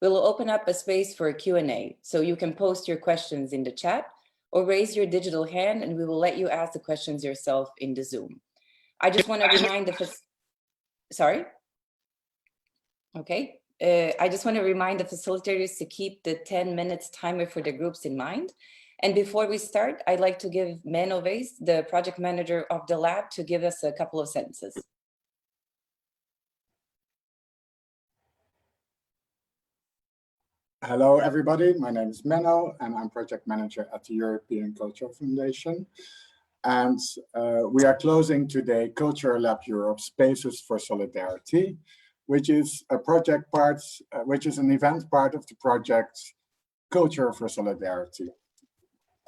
We'll open up a space for a Q&A, so you can post your questions in the chat or raise your digital hand and we will let you ask the questions yourself in the Zoom. I just want to remind the I just want to remind the facilitators to keep the 10 minutes timer for the groups in mind. And before we start, I'd like to give Menno Wees, the project manager of the lab, to give us a couple of sentences. Hello, everybody. My name is Menno, and I'm project manager at the European Cultural Foundation. And we are closing today Culture Lab Europe Spaces for Solidarity, which is a project part, which is an event part of the project Culture for Solidarity,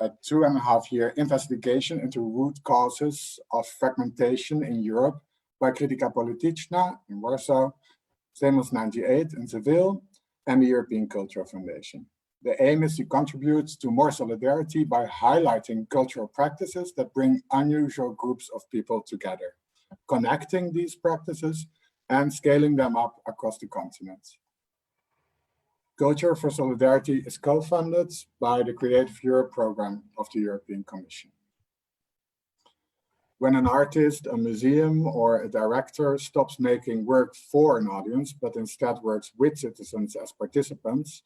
a 2.5-year investigation into root causes of fragmentation in Europe by Krytyka Polityczna in Warsaw, Samos 98 in Seville, and the European Cultural Foundation. The aim is to contribute to more solidarity by highlighting cultural practices that bring unusual groups of people together, connecting these practices and scaling them up across the continent. Culture for Solidarity is co-funded by the Creative Europe program of the European Commission. When an artist, a museum, or a director stops making work for an audience, but instead works with citizens as participants,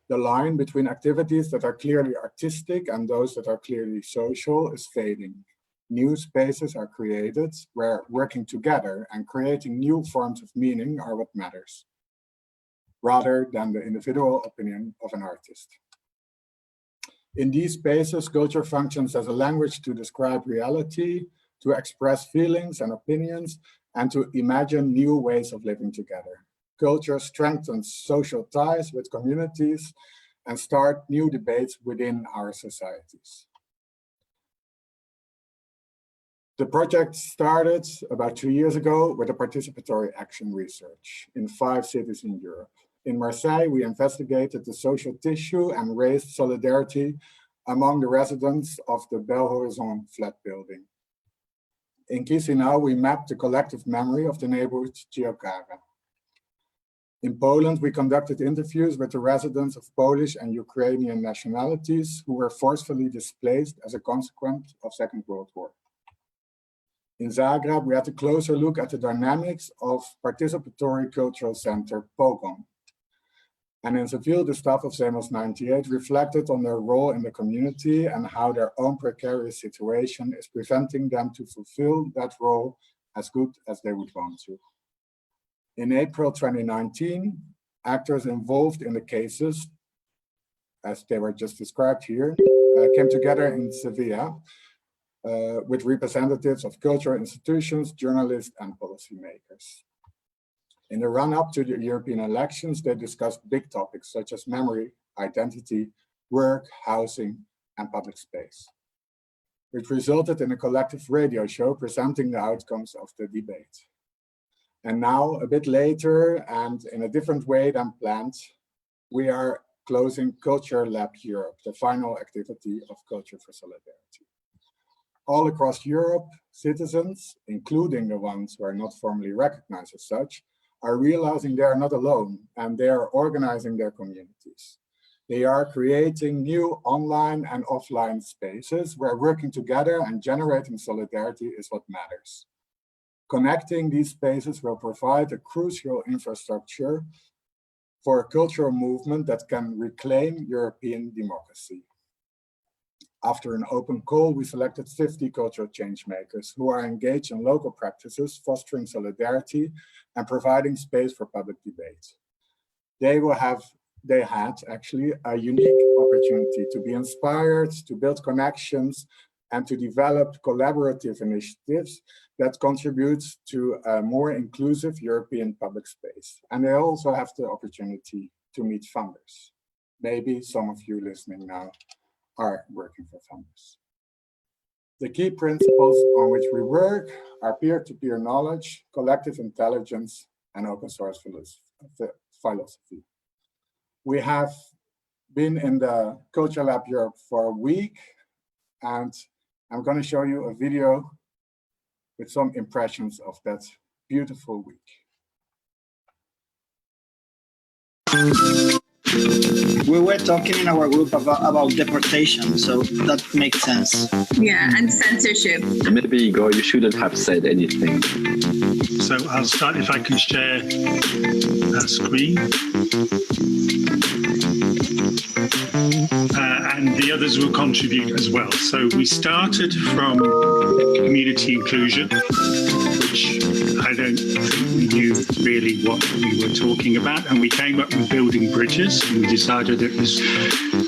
the line between activities that are clearly artistic and those that are clearly social is fading. New spaces are created where working together and creating new forms of meaning are what matters, rather than the individual opinion of an artist. In these spaces, culture functions as a language to describe reality, to express feelings and opinions, and to imagine new ways of living together. Culture strengthens social ties with communities and start new debates within our societies. The project started about 2 years ago with a participatory action research in 5 cities in Europe. In Marseille, we investigated the social tissue and raised solidarity among the residents of the Belle Horizon flat building. In Chisinau, we mapped the collective memory of the neighborhood Ciokara. In Poland, we conducted interviews with the residents of Polish and Ukrainian nationalities who were forcefully displaced as a consequence of Second World War. In Zagreb, we had a closer look at the dynamics of participatory cultural center Pogon. And in Seville, the staff of Samos 98 reflected on their role in the community and how their own precarious situation is preventing them to fulfill that role as good as they would want to. In April 2019, actors involved in the cases, as they were just described here, came together in Sevilla with representatives of cultural institutions, journalists, and policymakers. In the run-up to the European elections, they discussed big topics such as memory, identity, work, housing, and public space, which resulted in a collective radio show presenting the outcomes of the debate. And now, a bit later, and in a different way than planned, we are closing Culture Lab Europe, the final activity of Culture for Solidarity. All across Europe, citizens, including the ones who are not formally recognized as such, are realizing they are not alone and they are organizing their communities. They are creating new online and offline spaces where working together and generating solidarity is what matters. Connecting these spaces will provide a crucial infrastructure for a cultural movement that can reclaim European democracy. After an open call, we selected 50 cultural change makers who are engaged in local practices, fostering solidarity and providing space for public debate. They had actually a unique opportunity to be inspired, to build connections, and to develop collaborative initiatives that contribute to a more inclusive European public space. And they also have the opportunity to meet funders. Maybe some of you listening now are working for funders. The key principles on which we work are peer-to-peer knowledge, collective intelligence, and open source philosophy. We have been in the Culture Lab Europe for a week, and I'm going to show you a video with some impressions of that beautiful week. We were talking in our group about deportation, so that makes sense. Yeah, and censorship. Maybe, Igor, you shouldn't have said anything. So I'll start if I can share a screen. And the others will contribute as well. So we started from community inclusion, which I don't think we knew really what we were talking about. And we came up with building bridges, and we decided it was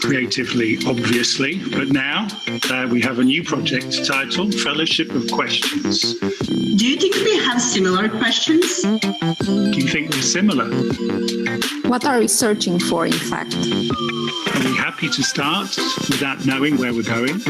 creatively, obviously. But now we have a new project titled Fellowship of Questions. Do you think we have similar questions? Do you think we're similar? What are we searching for, in fact? Are we happy to start without knowing where we're going?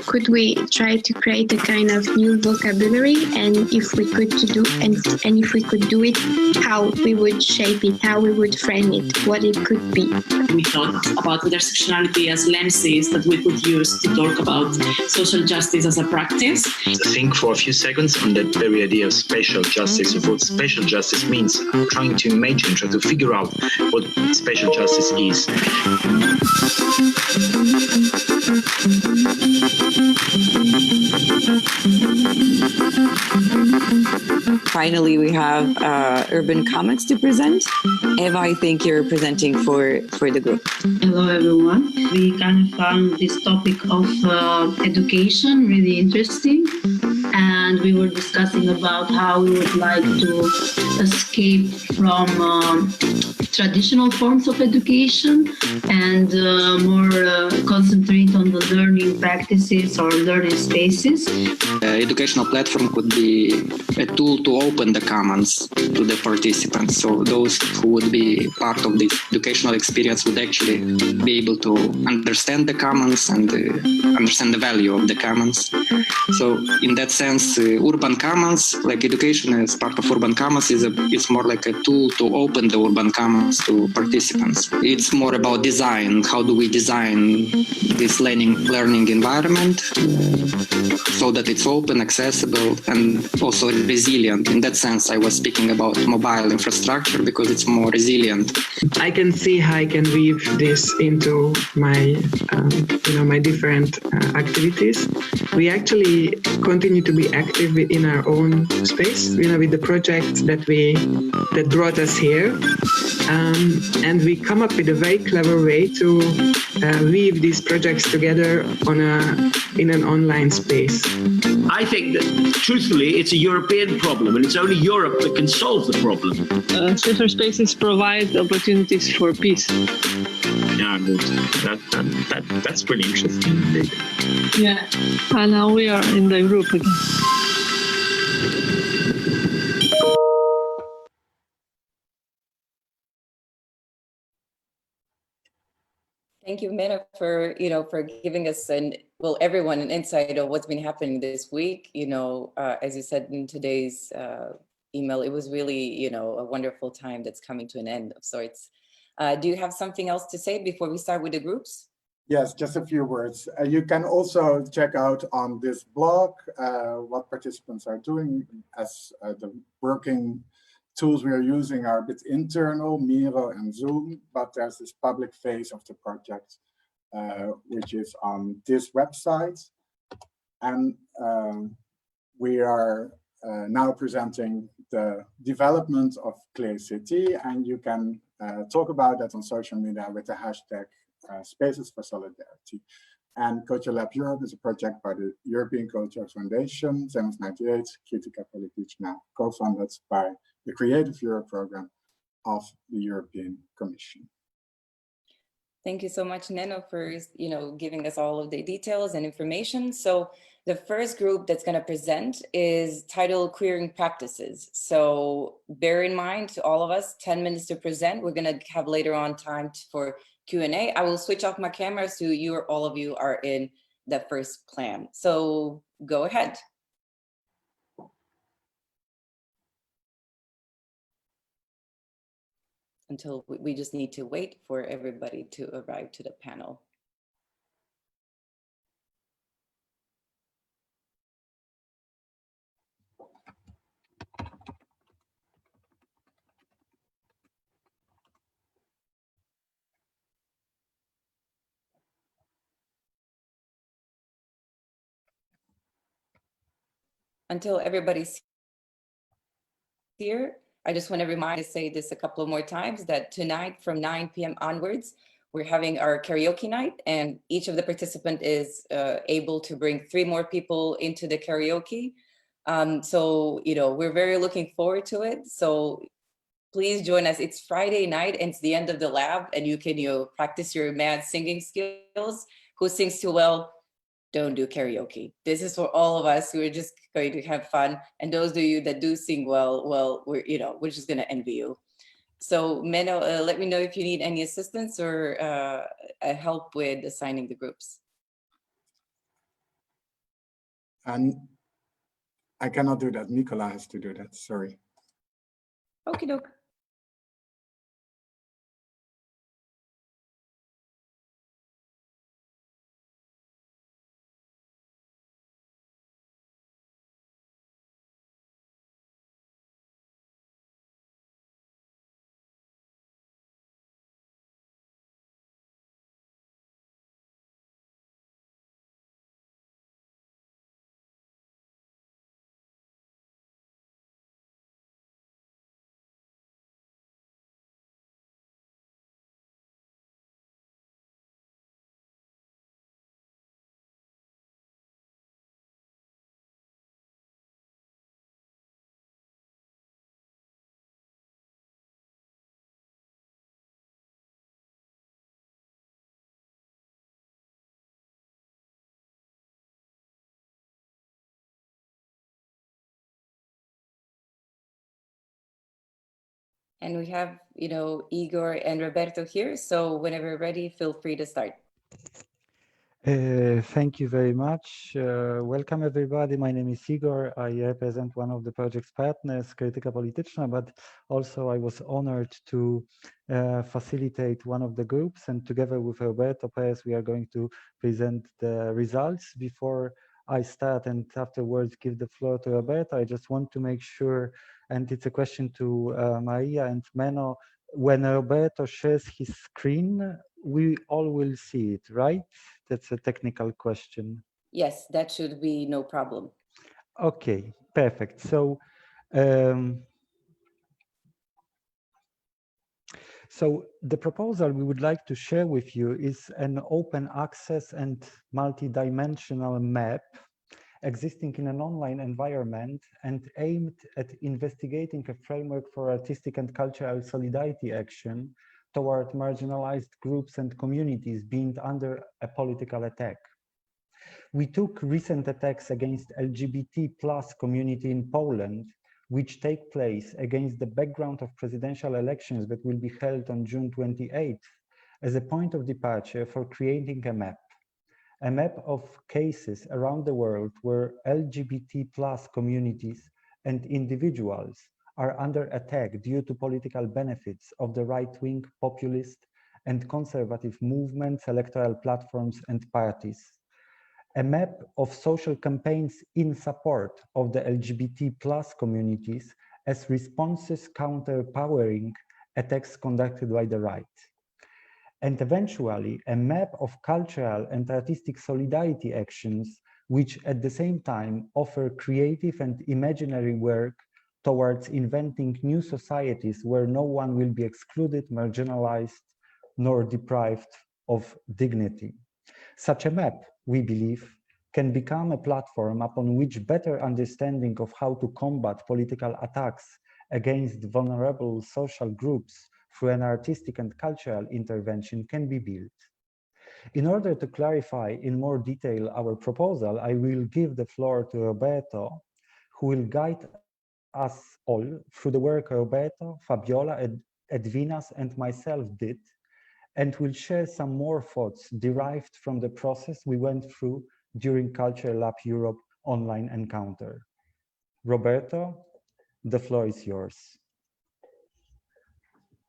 Could we try to create a kind of new vocabulary, and if we could do if we could do it, how we would shape it, how we would frame it, what it could be? We thought about intersectionality as lenses that we could use to talk about social justice as a practice. Think for a few seconds on that very idea of spatial justice, of what spatial justice means. I'm trying to imagine, try to figure out what spatial justice is. Finally, we have urban comics to present. Eva, I think you're presenting for the group. Hello, everyone. We kind of found this topic of education really interesting. And we were discussing about how we would like to escape from traditional forms of education and more concentrate on the learning practices or learning spaces. Educational platform could be a tool to open the commons to the participants. So those who would be part of the educational experience would actually be able to understand the commons and understand the value of the commons. So in that sense, urban commons, like education as part of urban commons, is more like a tool to open the urban commons to participants. It's more about design. How do we design this learning environment so that it's open, accessible, and also resilient? In that sense, I was speaking about mobile infrastructure because it's more resilient. I can see how I can weave this into my, my different activities. We actually continue to be active in our own space, with the project that brought us here. And we come up with a very clever way to weave these projects together in an online space. I think that, truthfully, it's a European problem, and it's only Europe that can solve the problem. Safer spaces provide opportunities for peace. Yeah, good. That's pretty interesting. Yeah, and now we are in the group again. Thank you, Mena, for giving us everyone an insight of what's been happening this week. As you said in today's email, it was really, a wonderful time that's coming to an end of sorts. Do you have something else to say before we start with the groups? Yes, just a few words. You can also check out on this blog what participants are doing, as the working tools we are using are a bit internal, Miro and Zoom, but there's this public phase of the project, which is on this website. And we are now presenting the development of Clay City, and you can talk about that on social media with the hashtag Spaces for Solidarity. And Culture Lab Europe is a project by the European Culture Foundation, since 98, Critica Politicna, co-funded by the Creative Europe program of the European Commission. Thank you so much, Neno, for giving us all of the details and information. So the first group that's going to present is titled Queering Practices. So bear in mind, to all of us, 10 minutes to present. We're going to have later on time for Q&A. I will switch off my camera so all of you are in the first plan. So go ahead. until we just need to wait for everybody to arrive to the panel. Until everybody's here, I just want to say this a couple of more times, that tonight from 9 p.m. onwards, we're having our karaoke night, and each of the participants is able to bring 3 more people into the karaoke. So, we're very looking forward to it. So please join us. It's Friday night and it's the end of the lab, and you can practice your mad singing skills. Who sings too well? Don't do karaoke. This is for all of us who are just going to have fun. And those of you that do sing well, we're just going to envy you. So Menno, let me know if you need any assistance or help with assigning the groups. And I cannot do that. Nicola has to do that. Sorry. Okie doke. And we have, Igor and Roberto here. So whenever you're ready, feel free to start. Thank you very much. Welcome everybody. My name is Igor. I represent one of the project's partners, Krytyka Polityczna, but also I was honored to facilitate one of the groups, and together with Roberto Perez, we are going to present the results. Before I start and afterwards give the floor to Roberto, I just want to make sure, and it's a question to Maria and Menno, when Roberto shares his screen, we all will see it, right? That's a technical question. Yes, that should be no problem. Okay, perfect. So, the proposal we would like to share with you is an open access and multi-dimensional map existing in an online environment and aimed at investigating a framework for artistic and cultural solidarity action toward marginalized groups and communities being under a political attack. We took recent attacks against LGBT+ community in Poland, which take place against the background of presidential elections that will be held on June 28th, as a point of departure for creating a map of cases around the world where LGBT+ communities and individuals are under attack due to political benefits of the right-wing, populist, and conservative movements, electoral platforms, and parties. A map of social campaigns in support of the LGBT+ communities as responses counterpowering attacks conducted by the right. And eventually, a map of cultural and artistic solidarity actions, which at the same time offer creative and imaginary work towards inventing new societies where no one will be excluded, marginalized, nor deprived of dignity. Such a map, we believe, can become a platform upon which better understanding of how to combat political attacks against vulnerable social groups through an artistic and cultural intervention can be built. In order to clarify in more detail our proposal, I will give the floor to Roberto, who will guide us all through the work Roberto, Fabiola, Edvinas, and myself did, and will share some more thoughts derived from the process we went through during Culture Lab Europe online encounter. Roberto, the floor is yours.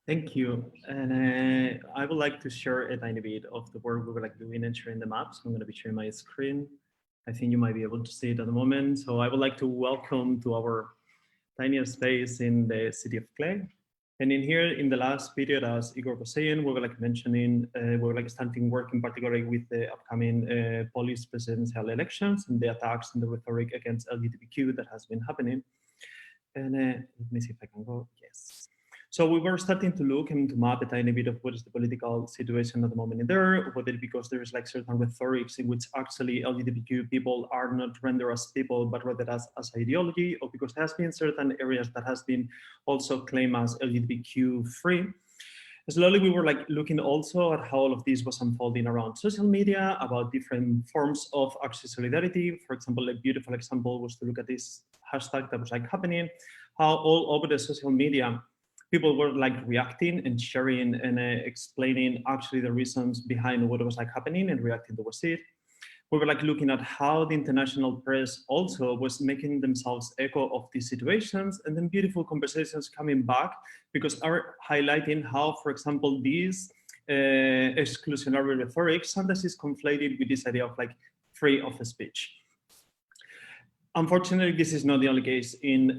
Thank you. And I would like to share a tiny bit of the work we were doing and sharing the maps. I'm going to be sharing my screen. I think you might be able to see it at the moment. So I would like to welcome to our tiny space in the city of Clay. And in here, in the last period, as Igor was saying, we were mentioning, we were starting working particularly with the upcoming Polish presidential elections and the attacks and the rhetoric against LGBTQ that has been happening. And let me see if I can go, yes. So we were starting to look and to map a tiny bit of what is the political situation at the moment in there, whether because there is certain rhetorics in which actually LGBTQ people are not rendered as people, but rather as ideology, or because there has been certain areas that has been also claimed as LGBTQ free. Slowly, we were looking also at how all of this was unfolding around social media, about different forms of access solidarity. For example, a beautiful example was to look at this hashtag that was happening, how all over the social media, people were reacting and sharing and explaining actually the reasons behind what was happening and reacting towards it. We were looking at how the international press also was making themselves echo of these situations, and then beautiful conversations coming back because are highlighting how, for example, these exclusionary rhetoric sometimes is conflated with this idea of free of speech. Unfortunately, this is not the only case in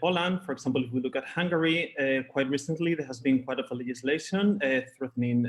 Poland. For example, if we look at Hungary, quite recently, there has been quite a legislation threatening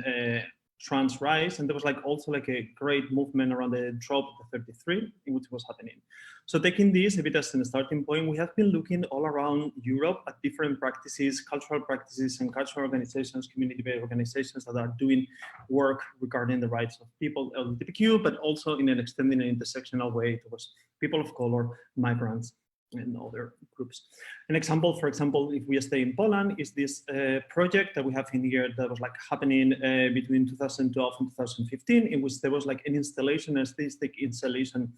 trans rights, and there was also a great movement around the drop of the 33 in which was happening. So taking this a bit as a starting point, we have been looking all around Europe at different practices, cultural practices and cultural organizations, community-based organizations that are doing work regarding the rights of people, LGBTQ, but also in an extending an intersectional way towards people of color, migrants, and other groups. An example, for example, if we stay in Poland, is this project that we have in here that was happening between 2012 and 2015, in which there was an installation, a statistic installation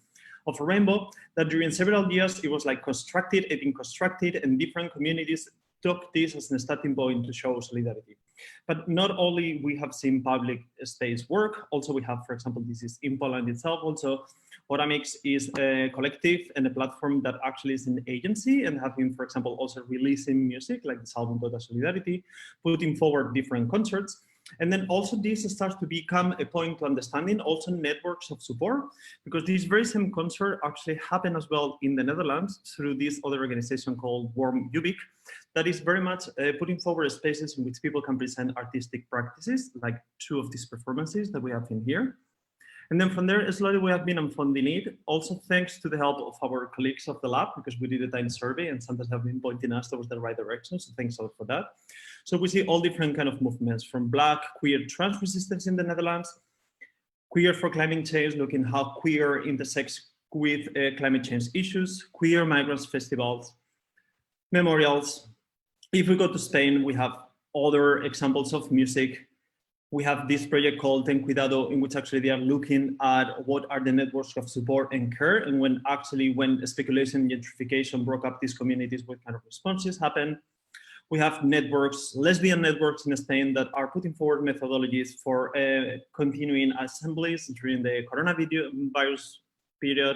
of a rainbow that during several years it was constructed, it been constructed, and different communities took this as a starting point to show solidarity. But not only we have seen public space work, also we have, for example, this is in Poland itself also, Oramix is a collective and a platform that actually is an agency and have been, for example, also releasing music like this album Total Solidarity, putting forward different concerts. And then also this starts to become a point to understanding also networks of support, because this very same concert actually happened as well in the Netherlands through this other organization called Warm Ubik, that is very much putting forward spaces in which people can present artistic practices, like two of these performances that we have in here. And then from there, slowly we have been unfolding it, also thanks to the help of our colleagues of the lab, because we did a tiny survey and sometimes have been pointing us towards the right direction, so thanks a lot for that. So we see all different kind of movements, from Black, queer, trans resistance in the Netherlands, queer for climate change, looking how queer intersects with climate change issues, queer migrants festivals, memorials. If we go to Spain, we have other examples of music. We have this project called Ten Cuidado, in which actually they are looking at what are the networks of support and care, and when speculation and gentrification broke up these communities, what kind of responses happen. We have networks, lesbian networks in Spain that are putting forward methodologies for continuing assemblies during the coronavirus period.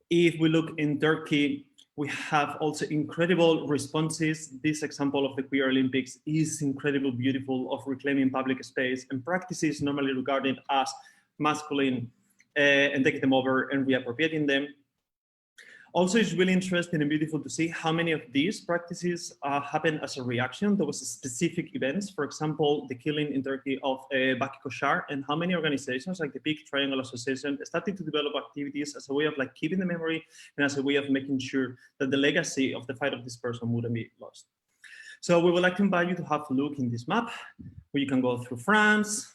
If we look in Turkey, we have also incredible responses. This example of the Queer Olympics is incredibly beautiful, of reclaiming public space and practices normally regarded as masculine and taking them over and reappropriating them. Also, it's really interesting and beautiful to see how many of these practices happen as a reaction towards specific events. For example, the killing in Turkey of Baki Koshar, and how many organizations like the Big Triangle Association started to develop activities as a way of keeping the memory and as a way of making sure that the legacy of the fight of this person wouldn't be lost. So we would like to invite you to have a look in this map, where you can go through France,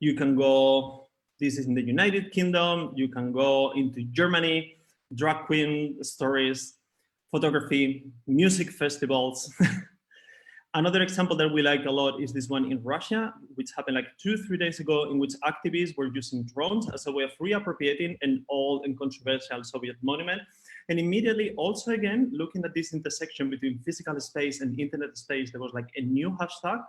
you can go, this is in the United Kingdom, you can go into Germany, drag queen stories, photography, music festivals. Another example that we like a lot is this one in Russia, which happened 2-3 days ago, in which activists were using drones as a way of reappropriating an old and controversial Soviet monument. And immediately also again, looking at this intersection between physical space and internet space, there was a new hashtag,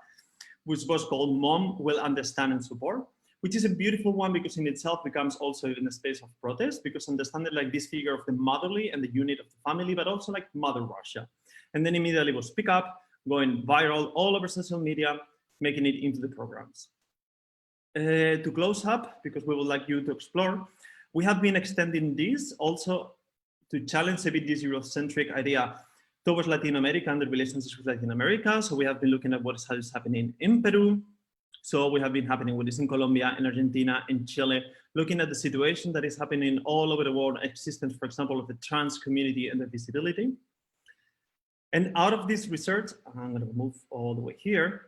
which was called Mom Will Understand and Support, which is a beautiful one because in itself becomes also in a space of protest, because understanding this figure of the motherly and the unit of the family, but also Mother Russia. And then immediately was pick up going viral all over social media, making it into the programs. To close up, because we would like you to explore, we have been extending this also to challenge a bit this Eurocentric idea towards Latin America and the relationships with Latin America. So we have been looking at what is happening in Peru. So we have been happening with this in Colombia, in Argentina, in Chile, looking at the situation that is happening all over the world, existence, for example, of the trans community and their visibility. And out of this research, I'm going to move all the way here,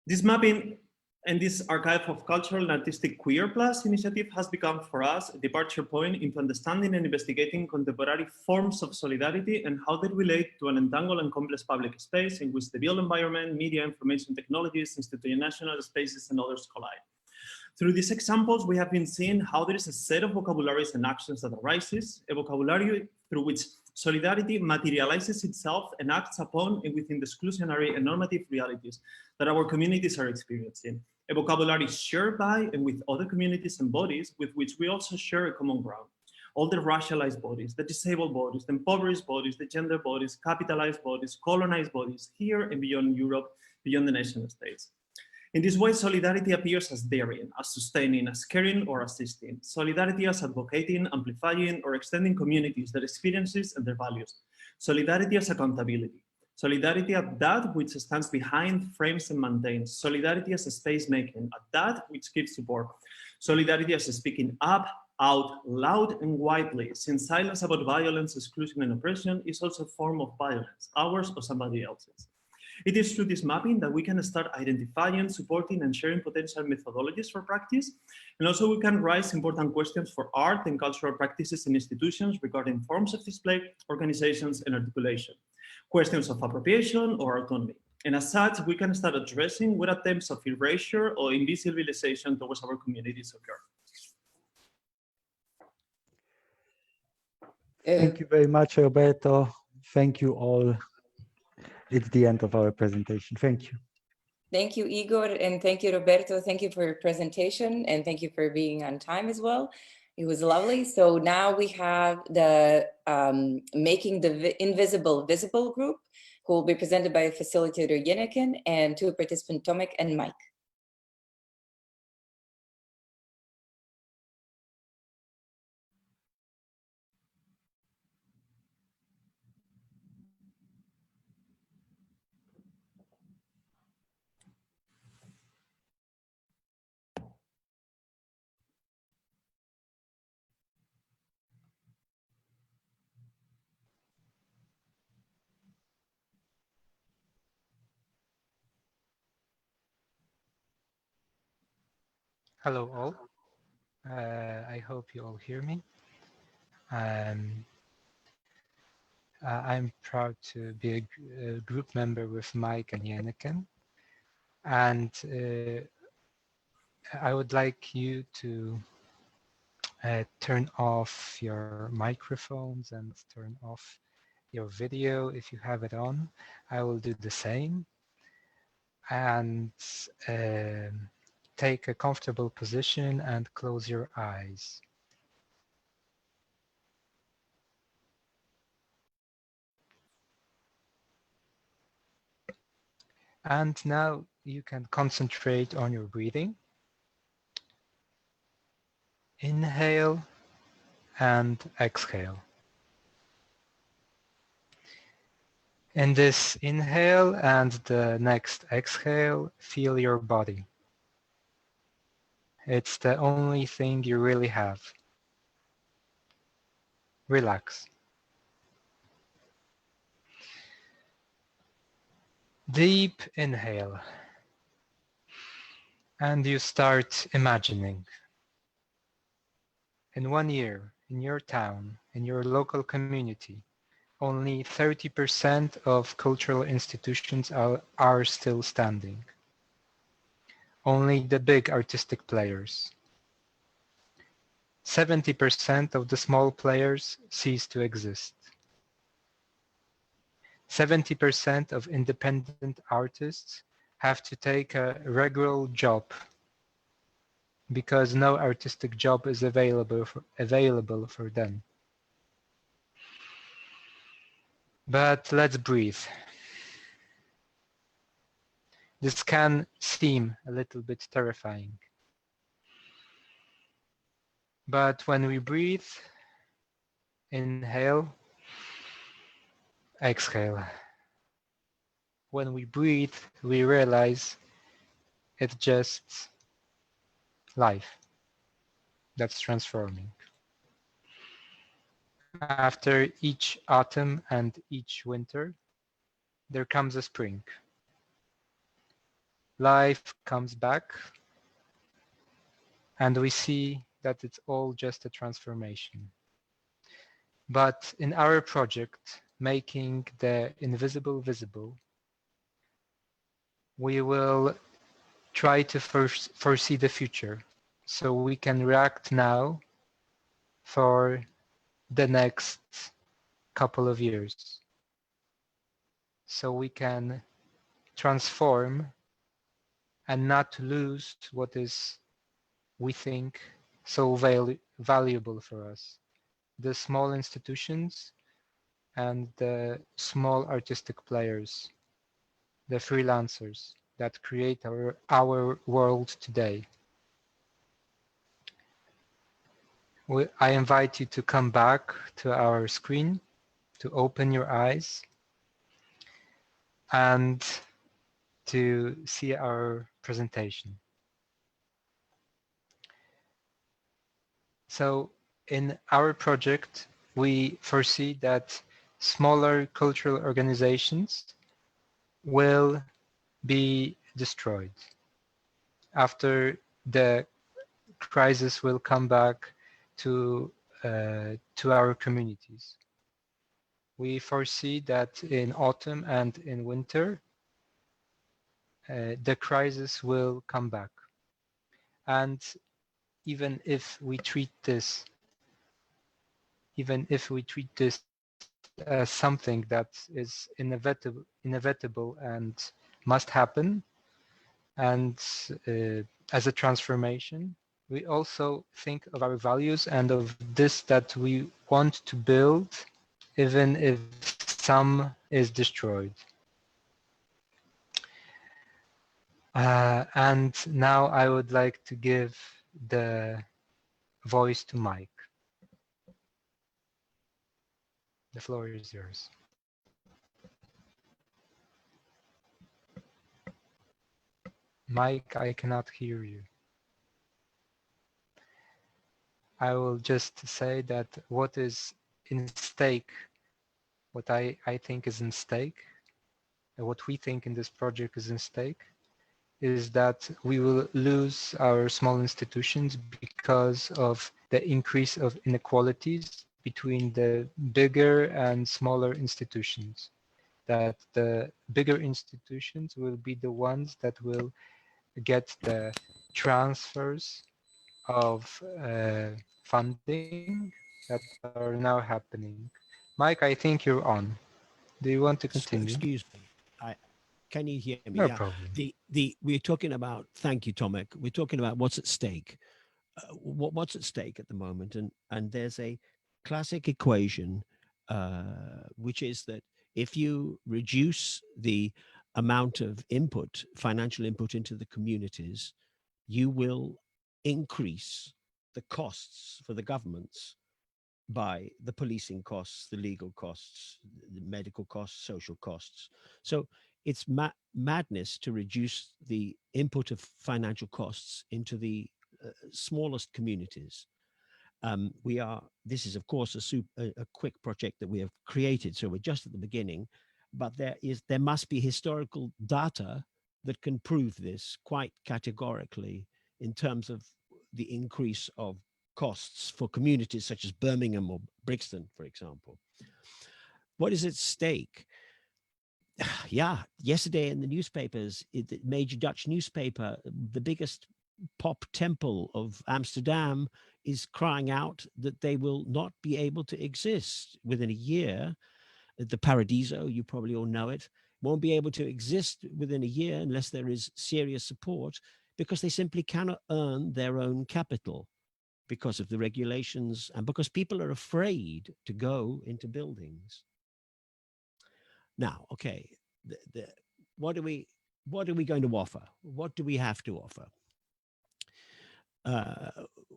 this mapping and this Archive of Cultural and Artistic Queer Plus initiative has become for us a departure point into understanding and investigating contemporary forms of solidarity and how they relate to an entangled and complex public space in which the built environment, media, information technologies, institutional spaces, and others collide. Through these examples, we have been seeing how there is a set of vocabularies and actions that arises, a vocabulary through which solidarity materializes itself and acts upon and within the exclusionary and normative realities that our communities are experiencing. A vocabulary shared by and with other communities and bodies with which we also share a common ground. All the racialized bodies, the disabled bodies, the impoverished bodies, the gender bodies, capitalized bodies, colonized bodies, here and beyond Europe, beyond the nation states. In this way, solidarity appears as daring, as sustaining, as caring or assisting. Solidarity as advocating, amplifying, or extending communities, their experiences and their values. Solidarity as accountability. Solidarity at that which stands behind, frames, and maintains. Solidarity as a space making, at that which gives support. Solidarity as speaking up, out, loud, and widely, since silence about violence, exclusion, and oppression is also a form of violence, ours or somebody else's. It is through this mapping that we can start identifying, supporting, and sharing potential methodologies for practice. And also we can raise important questions for art and cultural practices in institutions regarding forms of display, organizations, and articulation. Questions of appropriation or autonomy. And as such, we can start addressing what attempts of erasure or invisibilization towards our communities occur. Thank you very much, Roberto. Thank you all. It's the end of our presentation. Thank you. Thank you, Igor, and thank you, Roberto. Thank you for your presentation, and thank you for being on time as well. It was lovely. So now we have the Making the Invisible Visible group, who will be presented by facilitator Yennekin and two participants, Tomek and Mike. Hello all. I hope you all hear me. I'm proud to be a group member with Mike and Yennekin. And I would like you to turn off your microphones and turn off your video if you have it on. I will do the same. And take a comfortable position and close your eyes. And now you can concentrate on your breathing. Inhale and exhale. In this inhale and the next exhale, feel your body. It's the only thing you really have. Relax. Deep inhale. And you start imagining. In 1 year, in your town, in your local community, only 30% of cultural institutions are still standing. Only the big artistic players. 70% of the small players cease to exist. 70% of independent artists have to take a regular job because no artistic job is available for them. But let's breathe. This can seem a little bit terrifying. But when we breathe, inhale, exhale. When we breathe, we realize it's just life that's transforming. After each autumn and each winter, there comes a spring. Life comes back, and we see that it's all just a transformation. But in our project, making the invisible visible, we will try to foresee the future so we can react now for the next couple of years. So we can transform and not lose what is, we think, so valuable for us. The small institutions and the small artistic players, the freelancers that create our world today. I invite you to come back to our screen, to open your eyes, and to see our presentation. So in our project, we foresee that smaller cultural organizations will be destroyed. After the crisis will come back to our communities. We foresee that in autumn and in winter, the crisis will come back. And even if we treat this as something that is inevitable and must happen, and as a transformation, we also think of our values and of this that we want to build, even if some is destroyed. And now I would like to give the voice to Mike. The floor is yours. Mike, I cannot hear you. I will just say that what is in stake, what I think is in stake, and what we think in this project is in stake, is that we will lose our small institutions because of the increase of inequalities between the bigger and smaller institutions. That the bigger institutions will be the ones that will get the transfers of funding that are now happening. Mike, I think you're on. Do you want to continue? Excuse me. Can you hear me? No yeah. problem. We're talking about, thank you, Tomek. We're talking about what's at stake. What's at stake at the moment. And there's a classic equation, which is that if you reduce the amount of input, financial input into the communities, you will increase the costs for the governments by the policing costs, the legal costs, the medical costs, social costs. So it's madness to reduce the input of financial costs into the smallest communities. This is of course a quick project that we have created, so we're just at the beginning, but there must be historical data that can prove this quite categorically in terms of the increase of costs for communities such as Birmingham or Brixton, for example. What is at stake? Yeah, yesterday in the newspapers, the major Dutch newspaper, the biggest pop temple of Amsterdam, is crying out that they will not be able to exist within a year. The Paradiso, you probably all know it, won't be able to exist within a year unless there is serious support, because they simply cannot earn their own capital because of the regulations and because people are afraid to go into buildings. Now, okay, what do we what are we going to offer? What do we have to offer?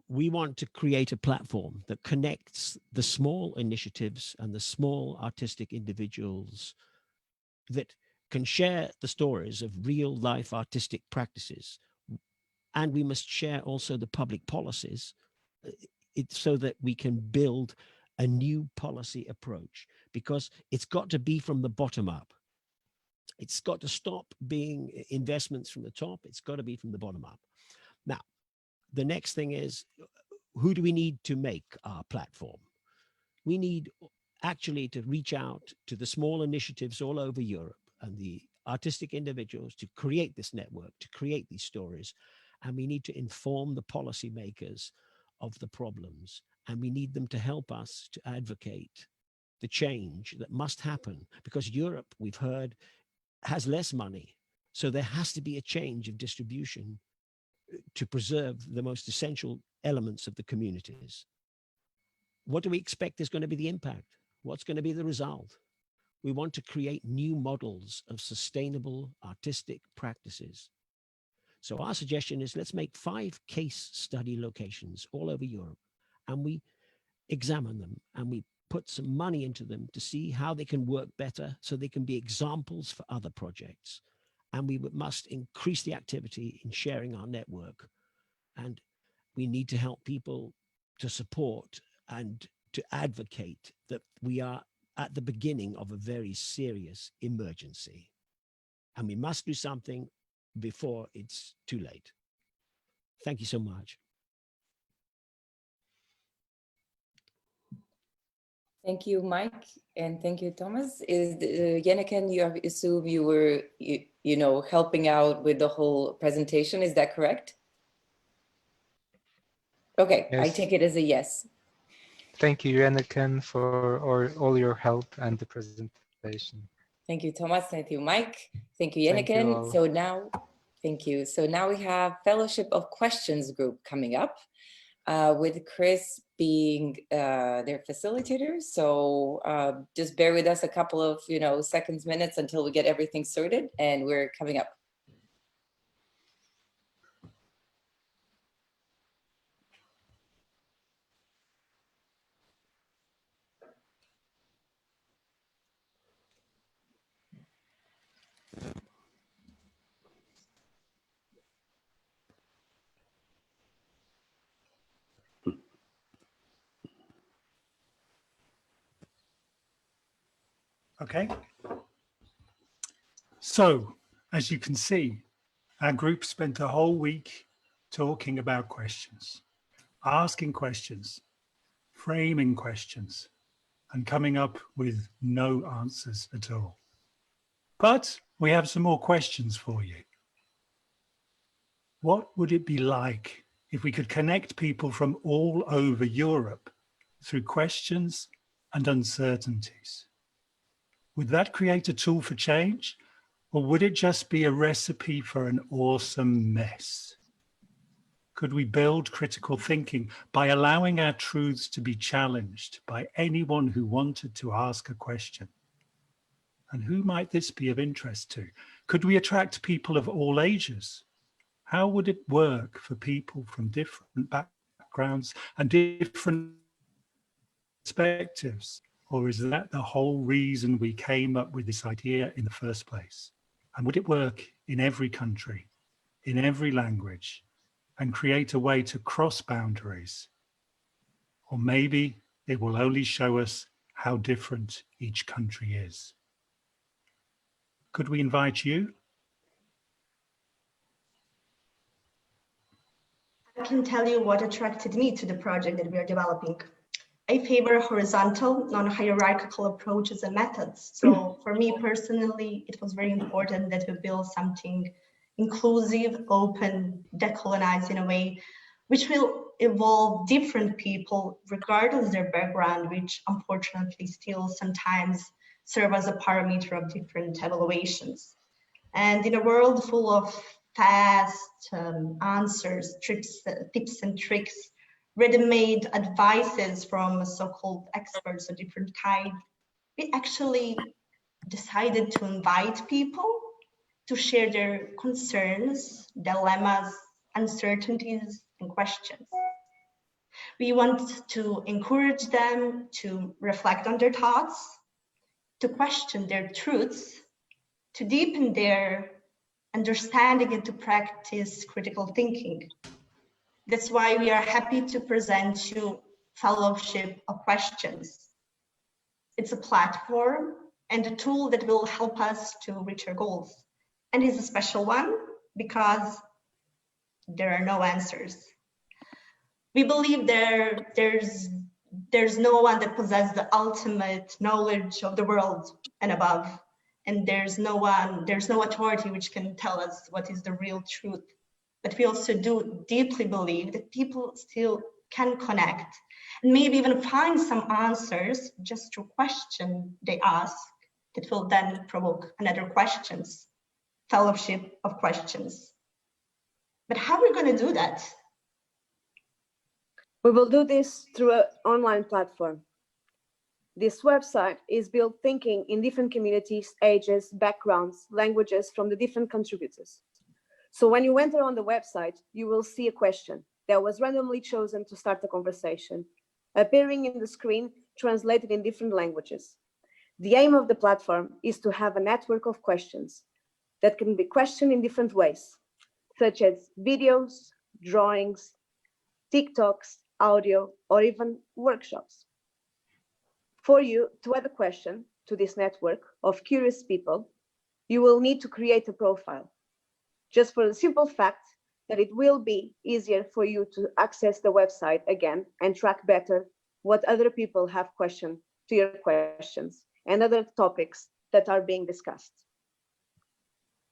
We want to create a platform that connects the small initiatives and the small artistic individuals that can share the stories of real life artistic practices. And we must share also the public policies so that we can build a new policy approach, because it's got to be from the bottom up. It's got to stop being investments from the top. It's got to be from the bottom up. Now, the next thing is, who do we need to make our platform? We need actually to reach out to the small initiatives all over Europe and the artistic individuals to create this network, to create these stories. And we need to inform the policymakers of the problems. And we need them to help us to advocate the change that must happen, because Europe, we've heard, has less money. So there has to be a change of distribution to preserve the most essential elements of the communities. What do we expect is going to be the impact? What's going to be the result? We want to create new models of sustainable artistic practices. So our suggestion is, let's make 5 case study locations all over Europe, and we examine them and we put some money into them to see how they can work better so they can be examples for other projects. And we must increase the activity in sharing our network. And we need to help people to support and to advocate that we are at the beginning of a very serious emergency. And we must do something before it's too late. Thank you so much. Thank you, Mike, and thank you, Thomas. Is Jenneken, you assume you were, you know, helping out with the whole presentation. Is that correct? Okay, yes. I take it as a yes. Thank you, Jenneken, for all your help and the presentation. Thank you, Thomas. Thank you, Mike. Thank you, Jenneken. So now, thank you. So now we have Fellowship of Questions group coming up. With Chris being their facilitator. So just bear with us a couple of, you know, seconds, minutes until we get everything sorted, and we're coming up. Okay. So, as you can see, our group spent a whole week talking about questions, asking questions, framing questions, and coming up with no answers at all. But we have some more questions for you. What would it be like if we could connect people from all over Europe through questions and uncertainties? Would that create a tool for change, or would it just be a recipe for an awesome mess? Could we build critical thinking by allowing our truths to be challenged by anyone who wanted to ask a question? And who might this be of interest to? Could we attract people of all ages? How would it work for people from different backgrounds and different perspectives? Or is that the whole reason we came up with this idea in the first place? And would it work in every country, in every language, and create a way to cross boundaries? Or maybe it will only show us how different each country is. Could we invite you? I can tell you what attracted me to the project that we are developing. I favor horizontal, non-hierarchical approaches and methods. So for me personally, it was very important that we build something inclusive, open, decolonized in a way which will involve different people regardless of their background, which unfortunately still sometimes serve as a parameter of different evaluations. And in a world full of fast answers, tips and tricks, ready-made advices from so-called experts of different kind, we actually decided to invite people to share their concerns, dilemmas, uncertainties, and questions. We want to encourage them to reflect on their thoughts, to question their truths, to deepen their understanding and to practice critical thinking. That's why we are happy to present you Fellowship of Questions. It's a platform and a tool that will help us to reach our goals. And it's a special one because there are no answers. We believe there's no one that possesses the ultimate knowledge of the world and above. And there's no authority which can tell us what is the real truth. But we also do deeply believe that people still can connect and maybe even find some answers just through question they ask that will then provoke another questions, Fellowship of Questions. But how are we going to do that? We will do this through an online platform. This website is built thinking in different communities, ages, backgrounds, languages from the different contributors. So when you enter on the website, you will see a question that was randomly chosen to start the conversation, appearing in the screen, translated in different languages. The aim of the platform is to have a network of questions that can be questioned in different ways, such as videos, drawings, TikToks, audio, or even workshops. For you to add a question to this network of curious people, you will need to create a profile, just for the simple fact that it will be easier for you to access the website again and track better what other people have questioned to your questions and other topics that are being discussed.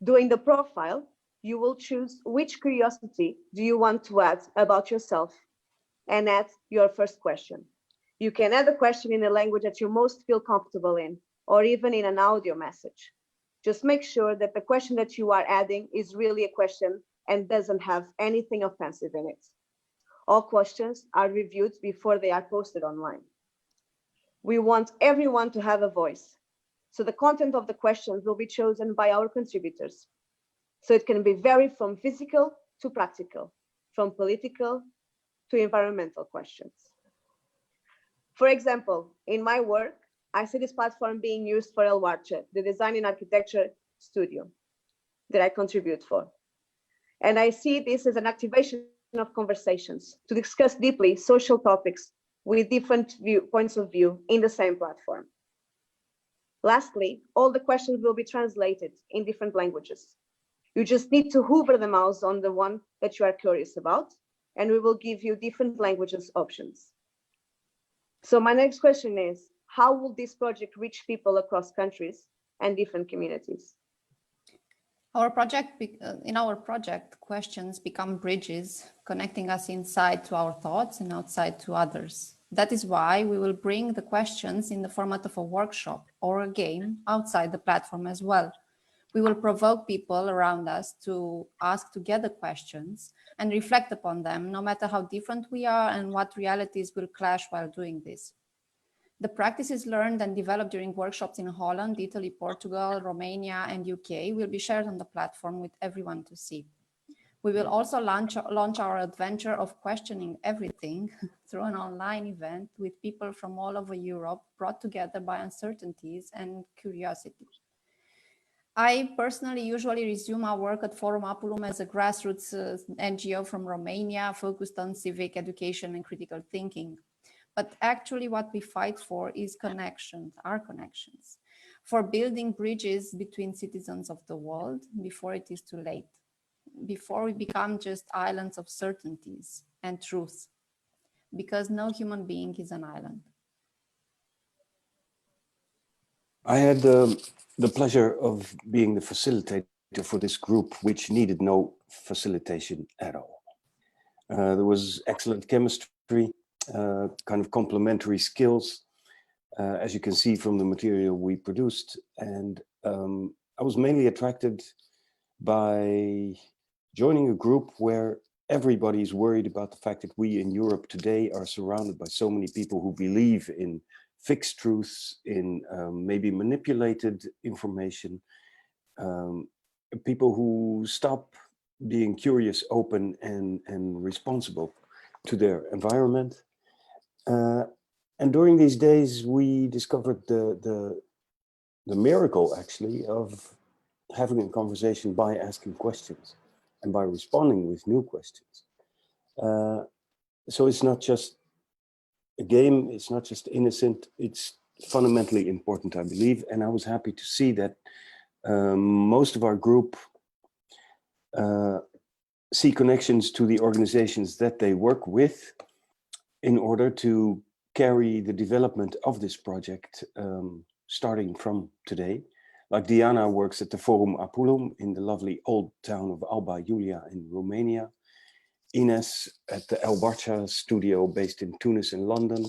Doing the profile, you will choose which curiosity do you want to add about yourself and add your first question. You can add a question in a language that you most feel comfortable in, or even in an audio message. Just make sure that the question that you are adding is really a question and doesn't have anything offensive in it. All questions are reviewed before they are posted online. We want everyone to have a voice, so the content of the questions will be chosen by our contributors. So it can be varied from physical to practical, from political to environmental questions. For example, in my work, I see this platform being used for El Warche, the design and architecture studio that I contribute for. And I see this as an activation of conversations to discuss deeply social topics with different points of view in the same platform. Lastly, all the questions will be translated in different languages. You just need to hover the mouse on the one that you are curious about, and we will give you different languages options. So my next question is, how will this project reach people across countries and different communities? In our project, questions become bridges, connecting us inside to our thoughts and outside to others. That is why we will bring the questions in the format of a workshop or a game outside the platform as well. We will provoke people around us to ask together questions and reflect upon them, no matter how different we are and what realities will clash while doing this. The practices learned and developed during workshops in Holland, Italy, Portugal, Romania, and UK will be shared on the platform with everyone to see. We will also launch our adventure of questioning everything through an online event with people from all over Europe, brought together by uncertainties and curiosity. I personally usually resume our work at Forum Apulum as a grassroots NGO from Romania focused on civic education and critical thinking. But actually what we fight for is connections, our connections, for building bridges between citizens of the world before it is too late, before we become just islands of certainties and truth, because no human being is an island. I had the pleasure of being the facilitator for this group, which needed no facilitation at all. There was excellent chemistry, kind of complementary skills, as you can see from the material we produced. And I was mainly attracted by joining a group where everybody's worried about the fact that we in Europe today are surrounded by so many people who believe in fixed truths, in maybe manipulated information. people who stop being curious, open, and responsible to their environment. And during these days, we discovered the miracle, actually, of having a conversation by asking questions and by responding with new questions. So it's not just a game, it's not just innocent, it's fundamentally important, I believe. And I was happy to see that most of our group see connections to the organizations that they work with in order to carry the development of this project starting from today. Like Diana works at the Forum Apulum in the lovely old town of Alba Iulia in Romania. Ines at the El Barcia studio based in Tunis and London.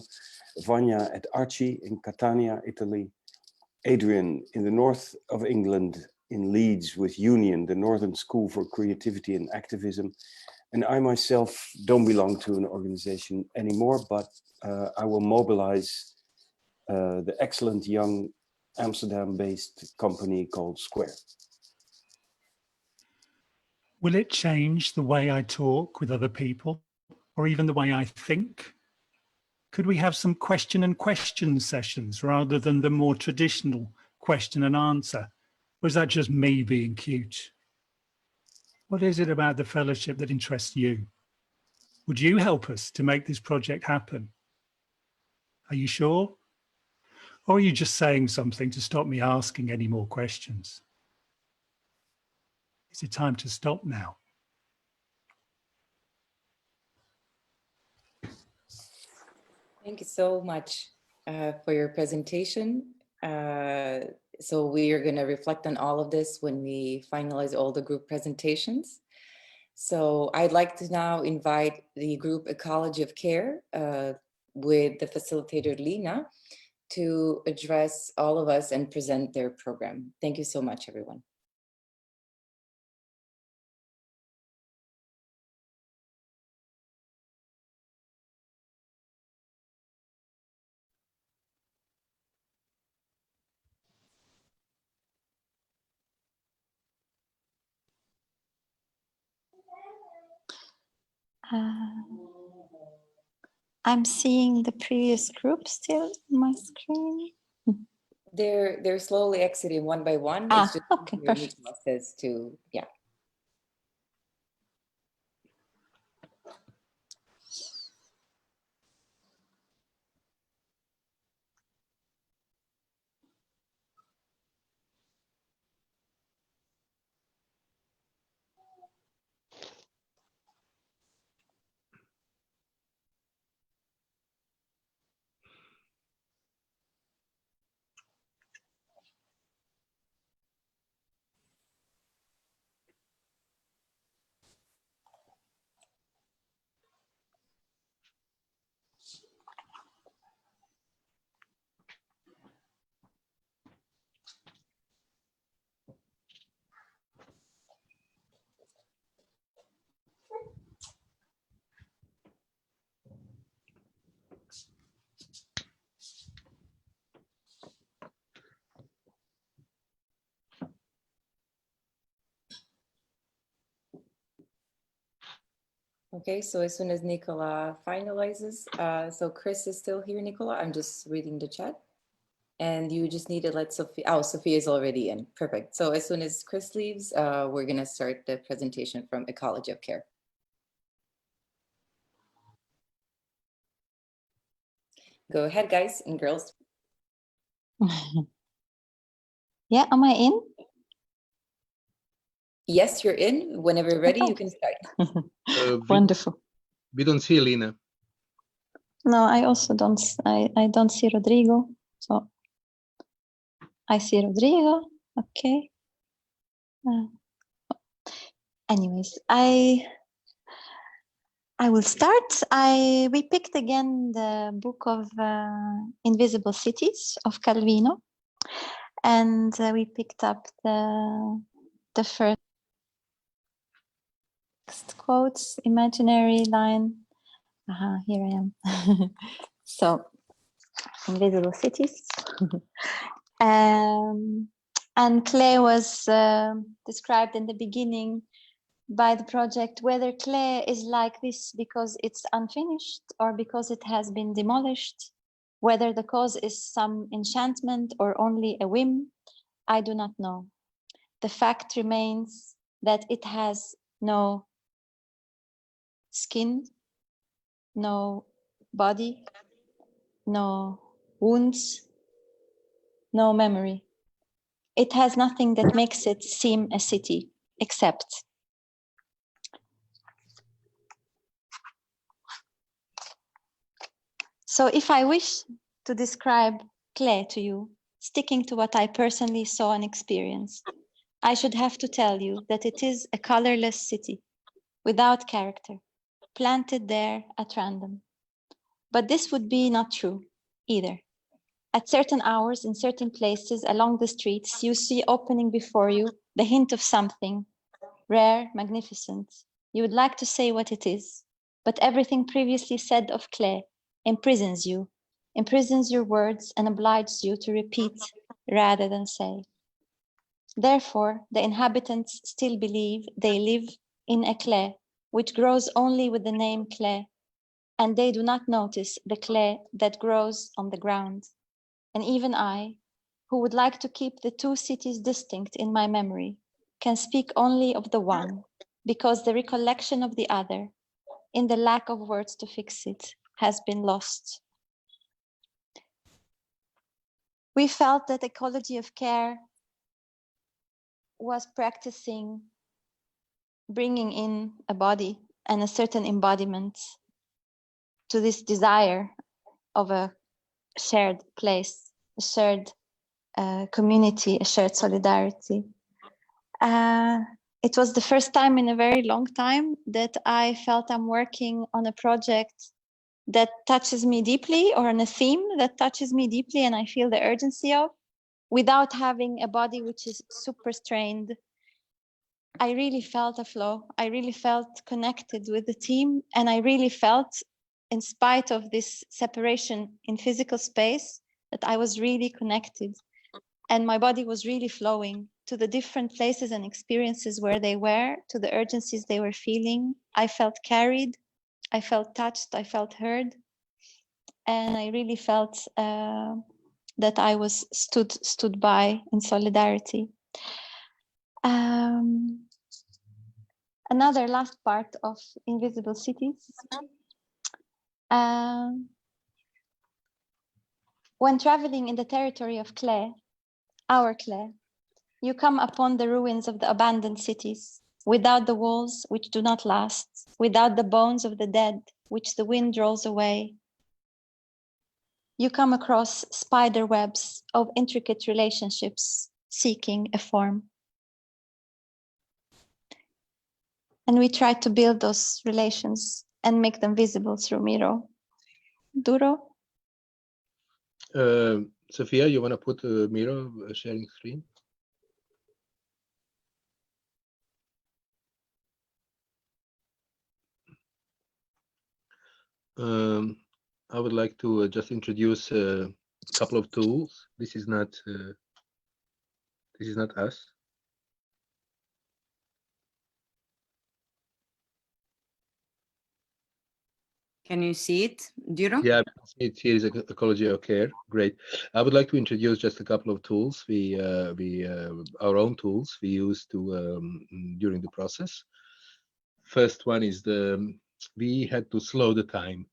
Vanya at Arci in Catania, Italy. Adrian in the north of England in Leeds with Union, the Northern School for Creativity and Activism. And I myself don't belong to an organization anymore, but I will mobilize the excellent young Amsterdam-based company called Square. Will it change the way I talk with other people, or even the way I think? Could we have some question and question sessions rather than the more traditional question and answer? Or is that just me being cute? What is it about the fellowship that interests you? Would you help us to make this project happen? Are you sure? Or are you just saying something to stop me asking any more questions? Is it time to stop now? Thank you so much for your presentation. So we are going to reflect on all of this when we finalize all the group presentations. So I'd like to now invite the group Ecology of Care with the facilitator Lina to address all of us and present their program. Thank you so much, everyone. I'm seeing the previous group still on my screen. They're slowly exiting one by one. It's just Okay, perfect. says to, yeah. Okay, so as soon as Nicola finalizes, so Chris is still here, Nicola. I'm just reading the chat. And you just need to let Sophia, oh, Sophia is already in, perfect. So as soon as Chris leaves, we're gonna start the presentation from Ecology of Care. Go ahead, guys and girls. Yeah, am I in? Yes, you're in. Whenever you're ready, you can start. Wonderful. We don't see Lina. No, I also don't. I don't see Rodrigo. So I see Rodrigo. Okay. Anyways, I will start. We picked again the book of Invisible Cities of Calvino, and we picked up the first quotes, imaginary line. Here I am. So, Invisible Cities. And clay was described in the beginning by the project, whether clay is like this because it's unfinished or because it has been demolished, whether the cause is some enchantment or only a whim, I do not know. The fact remains that it has no skin, no body, no wounds, no memory. It has nothing that makes it seem a city, except so if I wish to describe clay to you, sticking to what I personally saw and experienced, I should have to tell you that it is a colorless city, without character, planted there at random. But this would be not true either. At certain hours, in certain places along the streets, you see opening before you the hint of something rare, magnificent. You would like to say what it is, but everything previously said of clay imprisons you, imprisons your words and obliges you to repeat rather than say. Therefore, the inhabitants still believe they live in a clay which grows only with the name clay, and they do not notice the clay that grows on the ground. And even I, who would like to keep the two cities distinct in my memory, can speak only of the one, because the recollection of the other, in the lack of words to fix it, has been lost. We felt that ecology of care was practicing bringing in a body and a certain embodiment to this desire of a shared place, a shared community, a shared solidarity. It was the first time in a very long time that I felt I'm working on a project that touches me deeply, or on a theme that touches me deeply and I feel the urgency of, without having a body which is super strained. I really felt a flow. I really felt connected with the team, and I really felt, in spite of this separation in physical space, that I was really connected, and my body was really flowing to the different places and experiences where they were, to the urgencies they were feeling. I felt carried, I felt touched, I felt heard, and I really felt that I was stood by in solidarity. Another last part of Invisible Cities. When traveling in the territory of clay, our clay, you come upon the ruins of the abandoned cities, without the walls which do not last, without the bones of the dead which the wind rolls away. You come across spider webs of intricate relationships seeking a form. And we try to build those relations and make them visible through Miro. Duro? Sophia, you want to put Miro sharing screen? I would like to just introduce a couple of tools. This is not us. Can you see it, Duro? Yeah, it here is ecology of care. Great. I would like to introduce just a couple of tools. Our own tools we use to during the process. First one is we had to slow the time,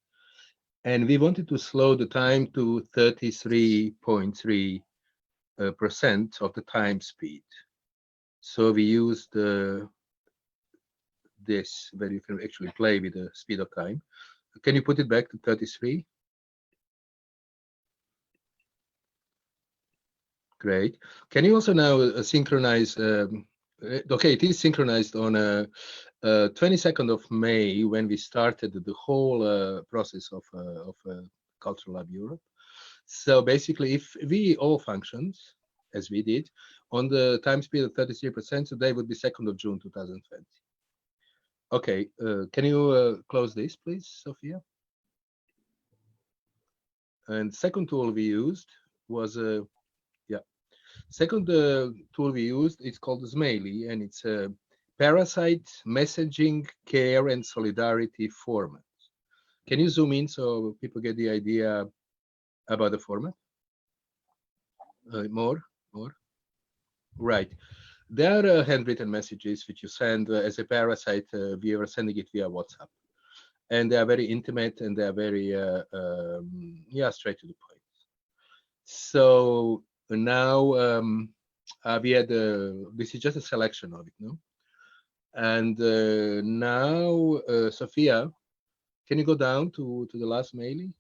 and we wanted to slow the time to 33.3% of the time speed. So we used this, where you can actually play with the speed of time. Can you put it back to 33? Great. Can you also now synchronize? Okay, it is synchronized on 22nd of May when we started the whole process of Cultural Lab Europe. So basically, if we all functioned as we did on the time speed of 33%, today would be 2nd of June 2020. Okay, can you close this, please, Sophia? And second tool we used was Second tool we used is called Smaily, and it's a parasite messaging, care, and solidarity format. Can you zoom in so people get the idea about the format? More? Right. There are handwritten messages which you send as a parasite. We are sending it via WhatsApp, and they are very intimate and they are very straight to the point. So now we had this is just a selection of it, no? And now, Sophia, can you go down to the last mailing,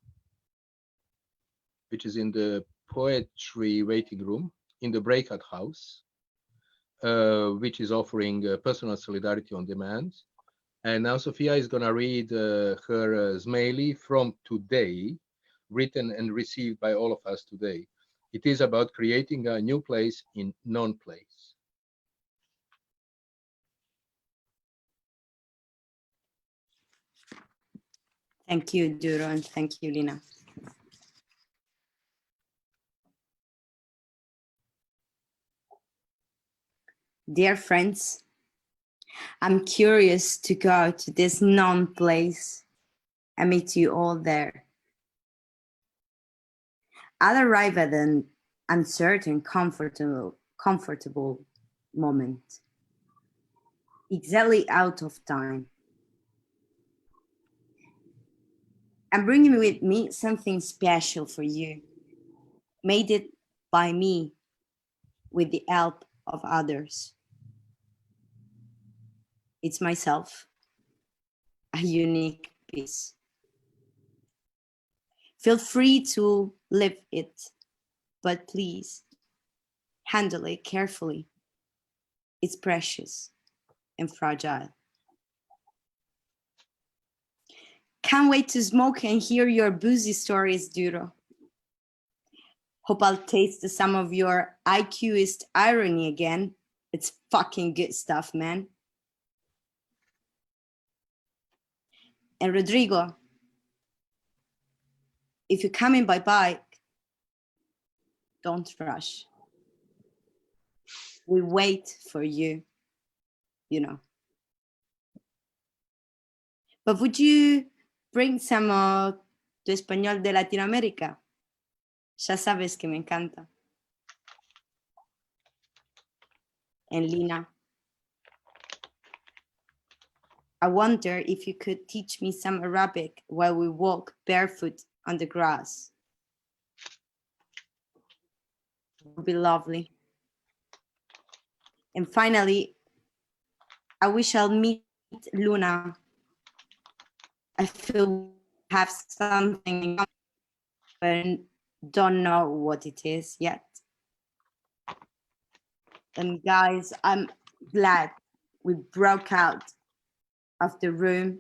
which is in the poetry waiting room in the breakout house, which is offering personal solidarity on demand. And now Sophia is going to read her Smaily from today, written and received by all of us today. It is about creating a new place in non-place. Thank you, Duro, and thank you, Lina. Dear friends, I'm curious to go to this non-place and meet you all there. I'll arrive at an uncertain, comfortable moment, exactly out of time. I'm bringing with me something special for you, made it by me with the help of others. It's myself, a unique piece. Feel free to live it, but please handle it carefully. It's precious and fragile. Can't wait to smoke and hear your boozy stories, Duro. Hope I'll taste some of your IQist irony again. It's fucking good stuff, man. And Rodrigo, if you're coming by bike, don't rush. We wait for you, you know. But would you bring some of tu español de Latinoamérica? Ya sabes que me encanta. And Lina, I wonder if you could teach me some Arabic while we walk barefoot on the grass. It would be lovely. And finally, I wish I'll meet Luna. I feel we have something in common, but don't know what it is yet. And guys, I'm glad we broke out of the room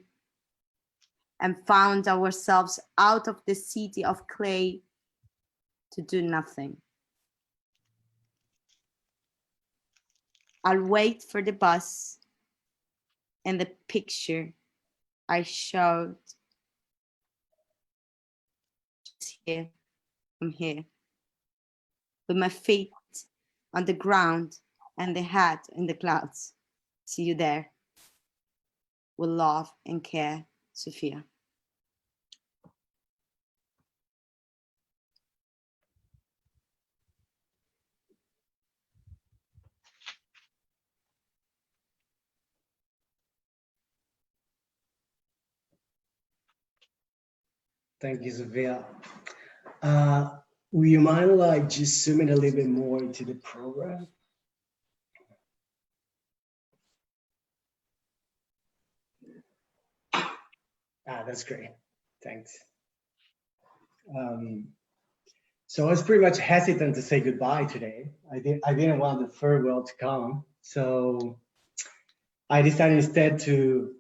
and found ourselves out of the city of clay to do nothing. I'll wait for the bus and the picture I showed here, from here, with my feet on the ground and the head in the clouds. See you there. With love and care, Sophia. Thank you, Sophia. Would you mind like just zooming a little bit more into the program? That's great. Thanks. So I was pretty much hesitant to say goodbye today. I didn't want the farewell to come. So I decided instead to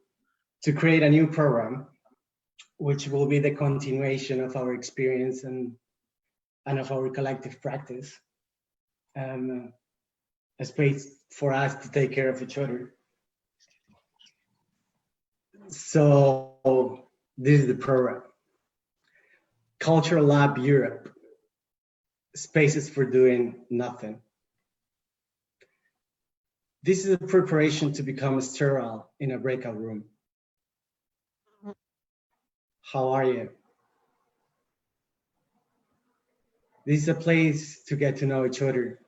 create a new program, which will be the continuation of our experience and of our collective practice, and a space for us to take care of each other. So this is the program. Cultural Lab Europe, spaces for doing nothing. This is a preparation to become sterile in a breakout room. How are you? This is a place to get to know each other,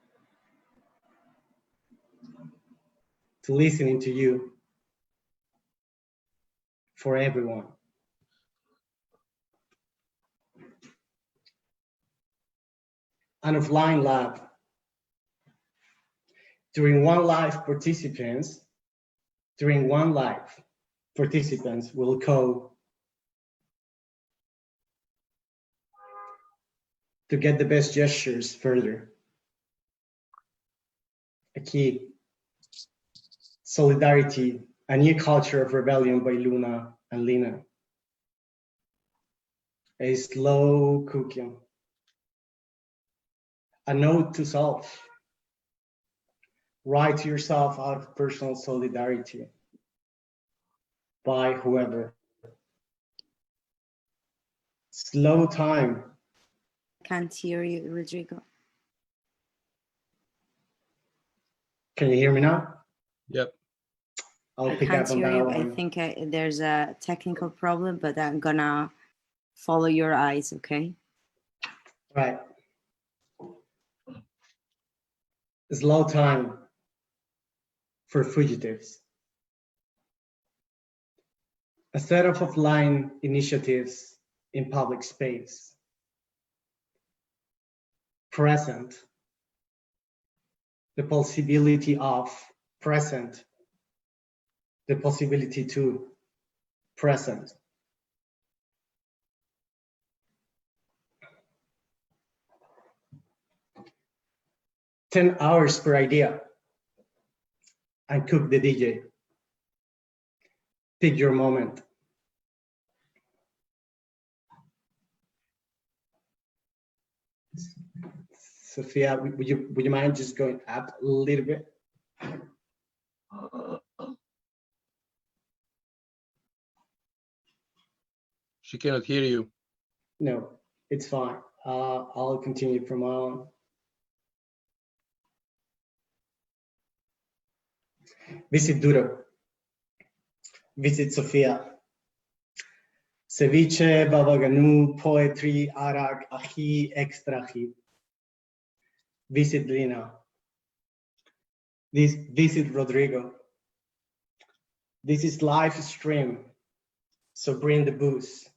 to listening to you, for everyone. An offline lab. During one live, participants will code to get the best gestures further. A key, Solidarity, a new culture of rebellion by Luna and Lina. A slow cooking. A note to self. Write to yourself out of personal solidarity by whoever. Slow time. Can't hear you, Rodrigo. Can you hear me now? Yep. I'll I pick can't up on hear that you. one. I think there's a technical problem, but I'm gonna follow your eyes, okay? Right. Slow time for fugitives. A set of offline initiatives in public space. Present. The possibility of present. The possibility to present. "10 hours per idea and cook the DJ. Pick your moment." Sophia, would you mind just going up a little bit? She cannot hear you. No, it's fine. I'll continue from on. Visit Duro. Visit Sofia. Ceviche, baba ganoush, poetry, arak, ají, extra ají. Visit Lina. Visit Rodrigo. This is live stream, so bring the booze.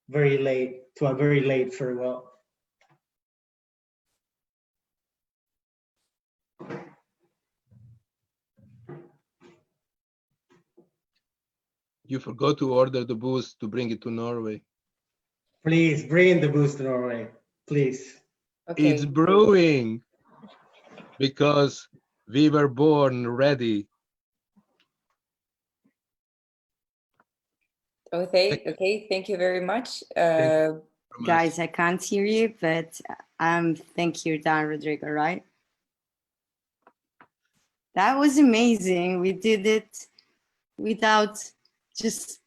Very late, to a very late farewell. You forgot to order the booze to bring it to Norway. Please bring the booze to Norway, please. Okay. It's brewing because we were born ready. Okay, thank you very much. Guys, I can't hear you, but think you're done, Rodrigo, right? That was amazing. We did it without just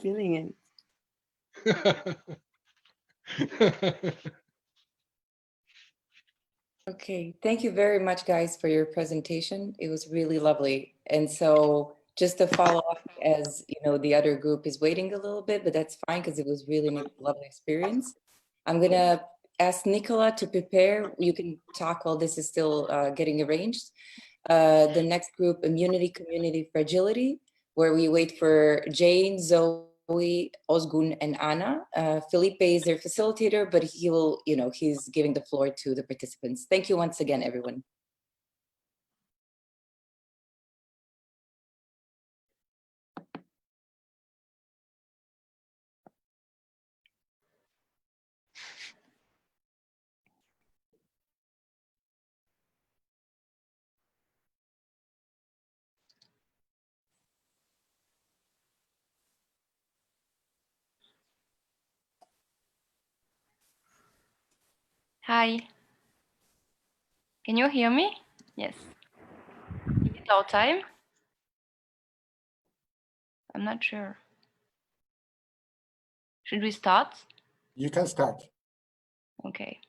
feeling it. Okay, thank you very much, guys, for your presentation. It was really lovely. And so just to follow up, as you know, the other group is waiting a little bit, but that's fine because it was really a lovely experience. I'm gonna ask Nicola to prepare. You can talk while this is still getting arranged. The next group, Immunity, Community, Fragility, where we wait for Jane, Zoe, Ozgun, and Anna. Felipe is their facilitator, but he will, he's giving the floor to the participants. Thank you once again, everyone. Hi. Can you hear me? Yes. Is it our time? I'm not sure. Should we start? You can start. Okay.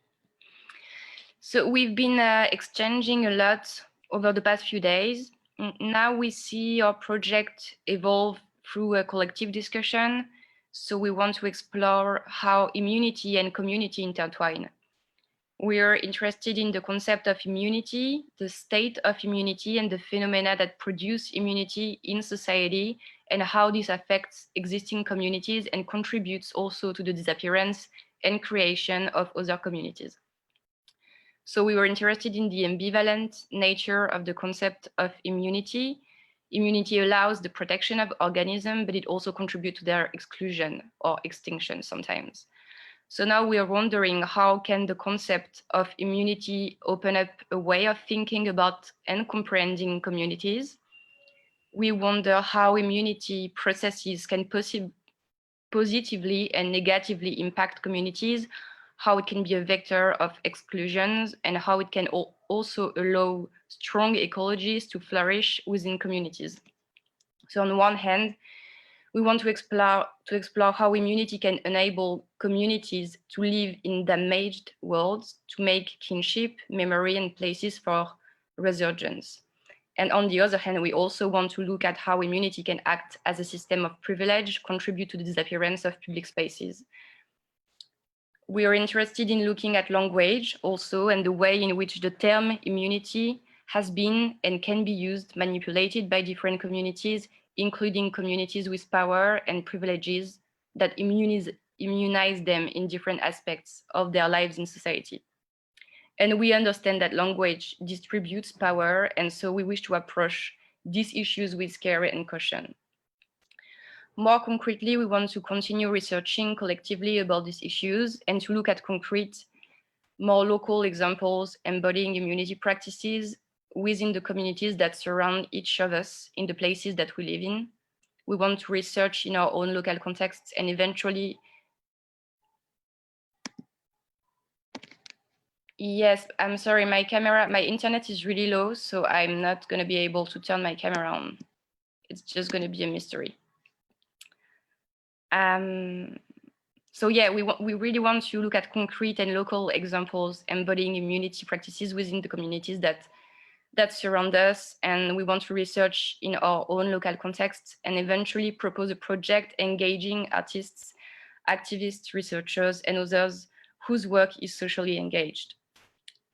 So we've been exchanging a lot over the past few days. Now we see our project evolve through a collective discussion. So we want to explore how immunity and community intertwine. We are interested in the concept of immunity, the state of immunity, and the phenomena that produce immunity in society, and how this affects existing communities and contributes also to the disappearance and creation of other communities. So we were interested in the ambivalent nature of the concept of immunity. Immunity allows the protection of organisms, but it also contributes to their exclusion or extinction sometimes. So now we are wondering, how can the concept of immunity open up a way of thinking about and comprehending communities? We wonder how immunity processes can positively and negatively impact communities, how it can be a vector of exclusions, and how it can also allow strong ecologies to flourish within communities. So on one hand, we want to explore how immunity can enable communities to live in damaged worlds, to make kinship, memory, and places for resurgence. And on the other hand, we also want to look at how immunity can act as a system of privilege, contribute to the disappearance of public spaces. We are interested in looking at language also, and the way in which the term immunity has been and can be used, manipulated by different communities, including communities with power and privileges that immunize them in different aspects of their lives in society. And we understand that language distributes power, and so we wish to approach these issues with care and caution. More concretely, we want to continue researching collectively about these issues and to look at concrete, more local examples embodying immunity practices within the communities that surround each of us in the places that we live in. We want to research in our own local contexts and eventually. Yes, I'm sorry, my internet is really low, so I'm not going to be able to turn my camera on. It's just going to be a mystery. So yeah, we really want to look at concrete and local examples embodying immunity practices within the communities that surround us, and we want to research in our own local contexts and eventually propose a project engaging artists, activists, researchers, and others whose work is socially engaged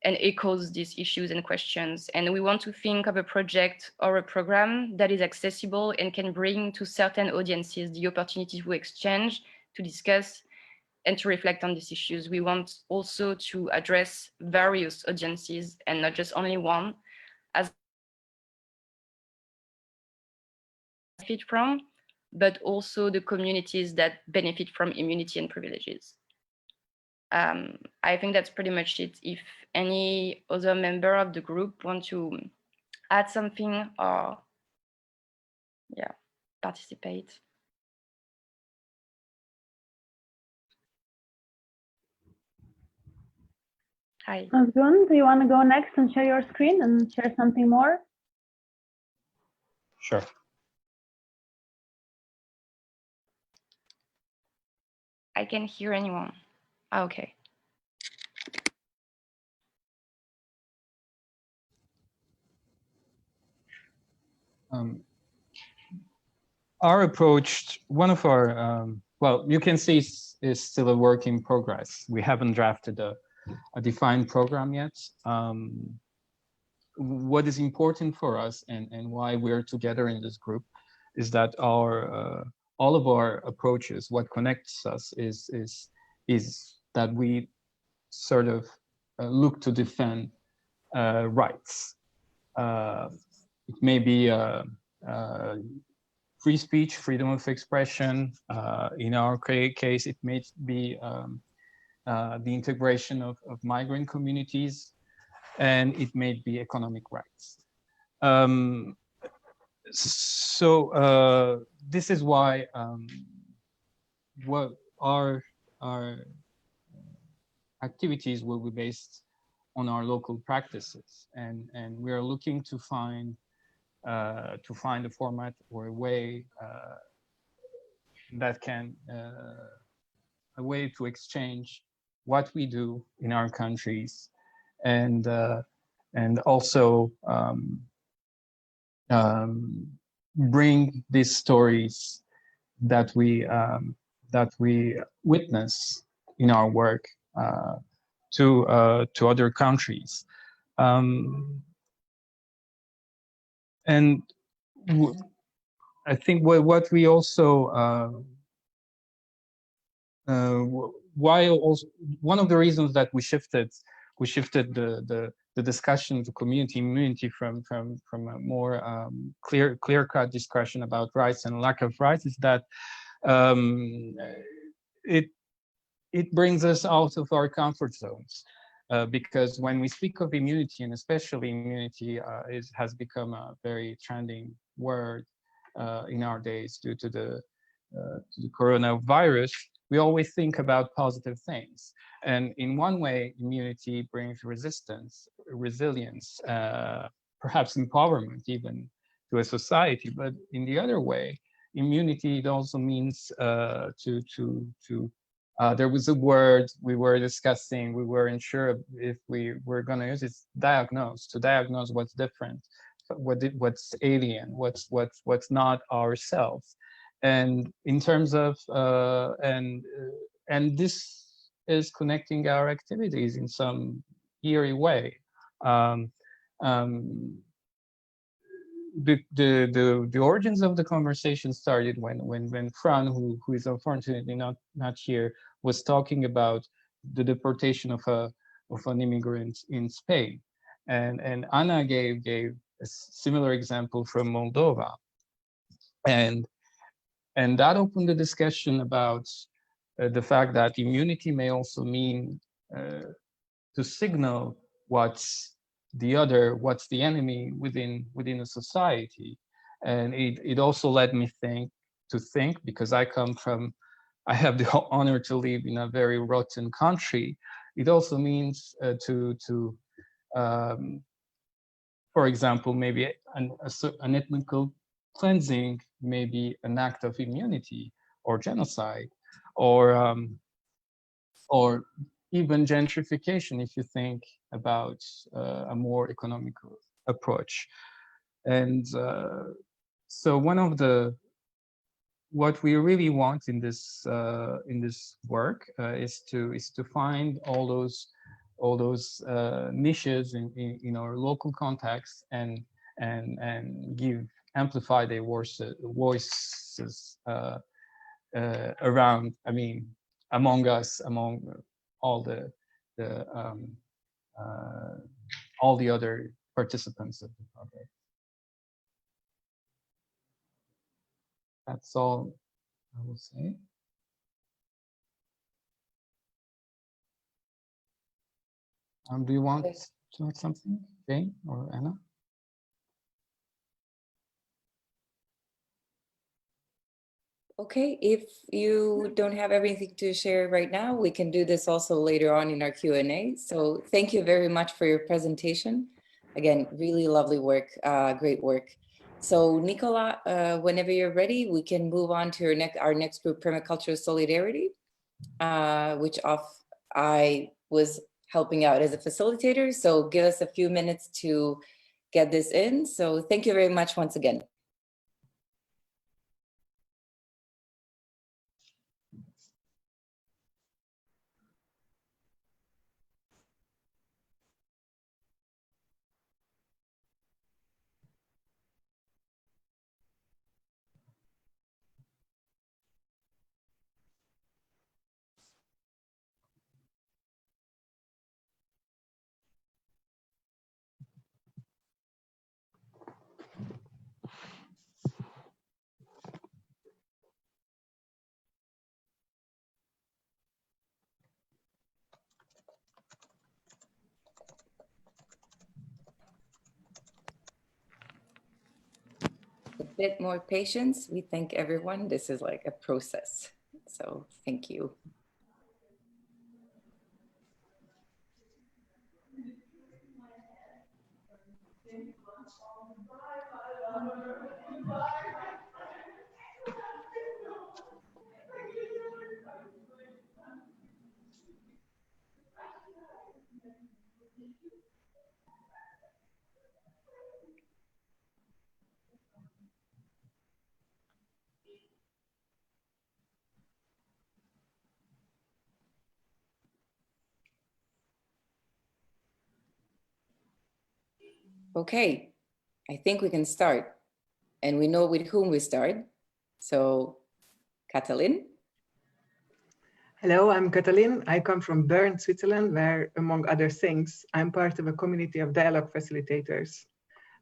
and echoes these issues and questions. And we want to think of a project or a program that is accessible and can bring to certain audiences the opportunity to exchange, to discuss, and to reflect on these issues. We want also to address various audiences and not just only one, as benefit from, but also the communities that benefit from immunity and privileges. I think that's pretty much it. If any other member of the group want to add something or participate. Hi. Asgun, do you want to go next and share your screen and share something more? Sure. I can hear anyone. Okay. Our approach, one of our, well, you can see is still a work in progress. We haven't drafted a defined program yet. What is important for us and why we're together in this group is that our all of our approaches, what connects us is that we sort of look to defend rights. It may be free speech, freedom of expression. In our case, it may be the integration of migrant communities, and it may be economic rights. So this is why what our activities will be based on our local practices, and we are looking to find a format or a way that can a way to exchange what we do in our countries and also bring these stories that we witness in our work to other countries. And I think what we also why also one of the reasons that we shifted the discussion to community immunity from a more clear-cut discussion about rights and lack of rights is that it brings us out of our comfort zones. Because when we speak of immunity, and especially immunity has become a very trending word in our days due to the coronavirus, we always think about positive things. And in one way, immunity brings resistance, resilience, perhaps empowerment even to a society. But in the other way, immunity, it also means there was a word we were discussing, we weren't sure if we were going to use it, to diagnose what's different, what's alien, what's not ourselves. And in terms of, and this is connecting our activities in some eerie way. The origins of the conversation started when Fran, who is unfortunately not here, was talking about the deportation of an immigrant in Spain, and Anna gave a similar example from Moldova, and that opened the discussion about the fact that immunity may also mean to signal what's the other, what's the enemy within a society. And it also led me to think, because I have the honor to live in a very rotten country. It also means for example, maybe an ethnical cleansing may be an act of immunity or genocide, or even gentrification, if you think about a more economical approach. And so what we really want in this work is to find all those niches in our local context and amplify their voices around, among us, among all the other participants of the project. That's all I will say. Do you want to add something, Jane or Anna? Okay, if you don't have everything to share right now, we can do this also later on in our Q&A. So thank you very much for your presentation. Again, really lovely work, great work. So Nicola, whenever you're ready, we can move on to our next group, Permaculture Solidarity, which I was helping out as a facilitator. So give us a few minutes to get this in. So thank you very much once again. A bit more patience. We thank everyone. This is like a process. So thank you. Okay, I think we can start. And we know with whom we start. So, Katalin. Hello, I'm Katalin. I come from Bern, Switzerland, where, among other things, I'm part of a community of dialogue facilitators.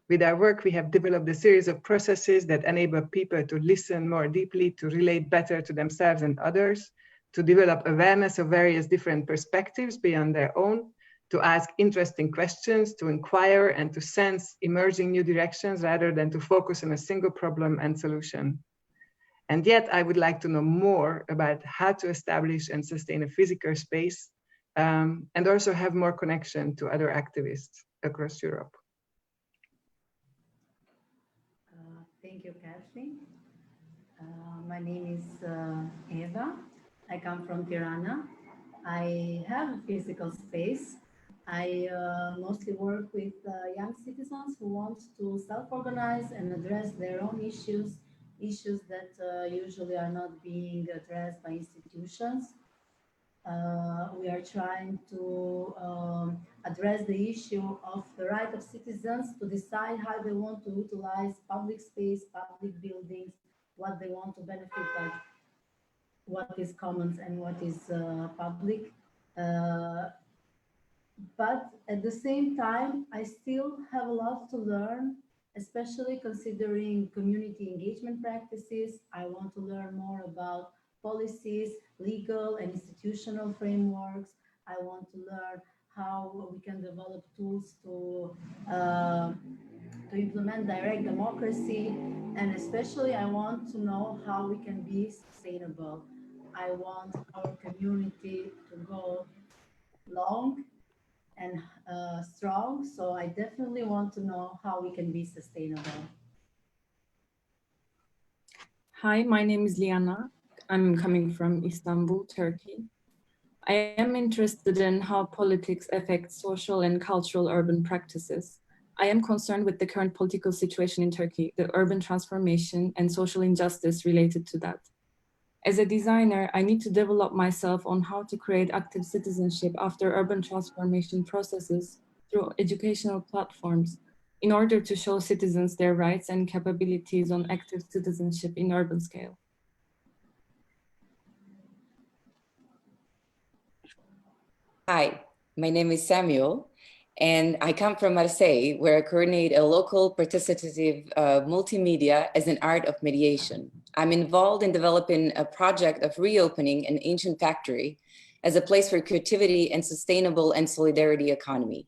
With our work, we have developed a series of processes that enable people to listen more deeply, to relate better to themselves and others, to develop awareness of various different perspectives beyond their own, to ask interesting questions, to inquire, and to sense emerging new directions rather than to focus on a single problem and solution. And yet, I would like to know more about how to establish and sustain a physical space, and also have more connection to other activists across Europe. Thank you, Kathleen. My name is Eva. I come from Tirana. I have a physical space. I mostly work with young citizens who want to self-organize and address their own issues that usually are not being addressed by institutions. We are trying to address the issue of the right of citizens to decide how they want to utilize public space, public buildings, what they want to benefit by, what is commons and what is public. But at the same time, I still have a lot to learn, especially considering community engagement practices. I want to learn more about policies, legal and institutional frameworks. I want to learn how we can develop tools to implement direct democracy. And especially, I want to know how we can be sustainable. I want our community to go long and strong. So I definitely want to know how we can be sustainable. Hi, my name is Liana. I'm coming from Istanbul, Turkey. I am interested in how politics affect social and cultural urban practices. I am concerned with the current political situation in Turkey, the urban transformation and social injustice related to that. As a designer, I need to develop myself on how to create active citizenship after urban transformation processes through educational platforms in order to show citizens their rights and capabilities on active citizenship in urban scale. Hi, my name is Samuel, and I come from Marseille, where I coordinate a local participative multimedia as an art of mediation. I'm involved in developing a project of reopening an ancient factory as a place for creativity and sustainable and solidarity economy.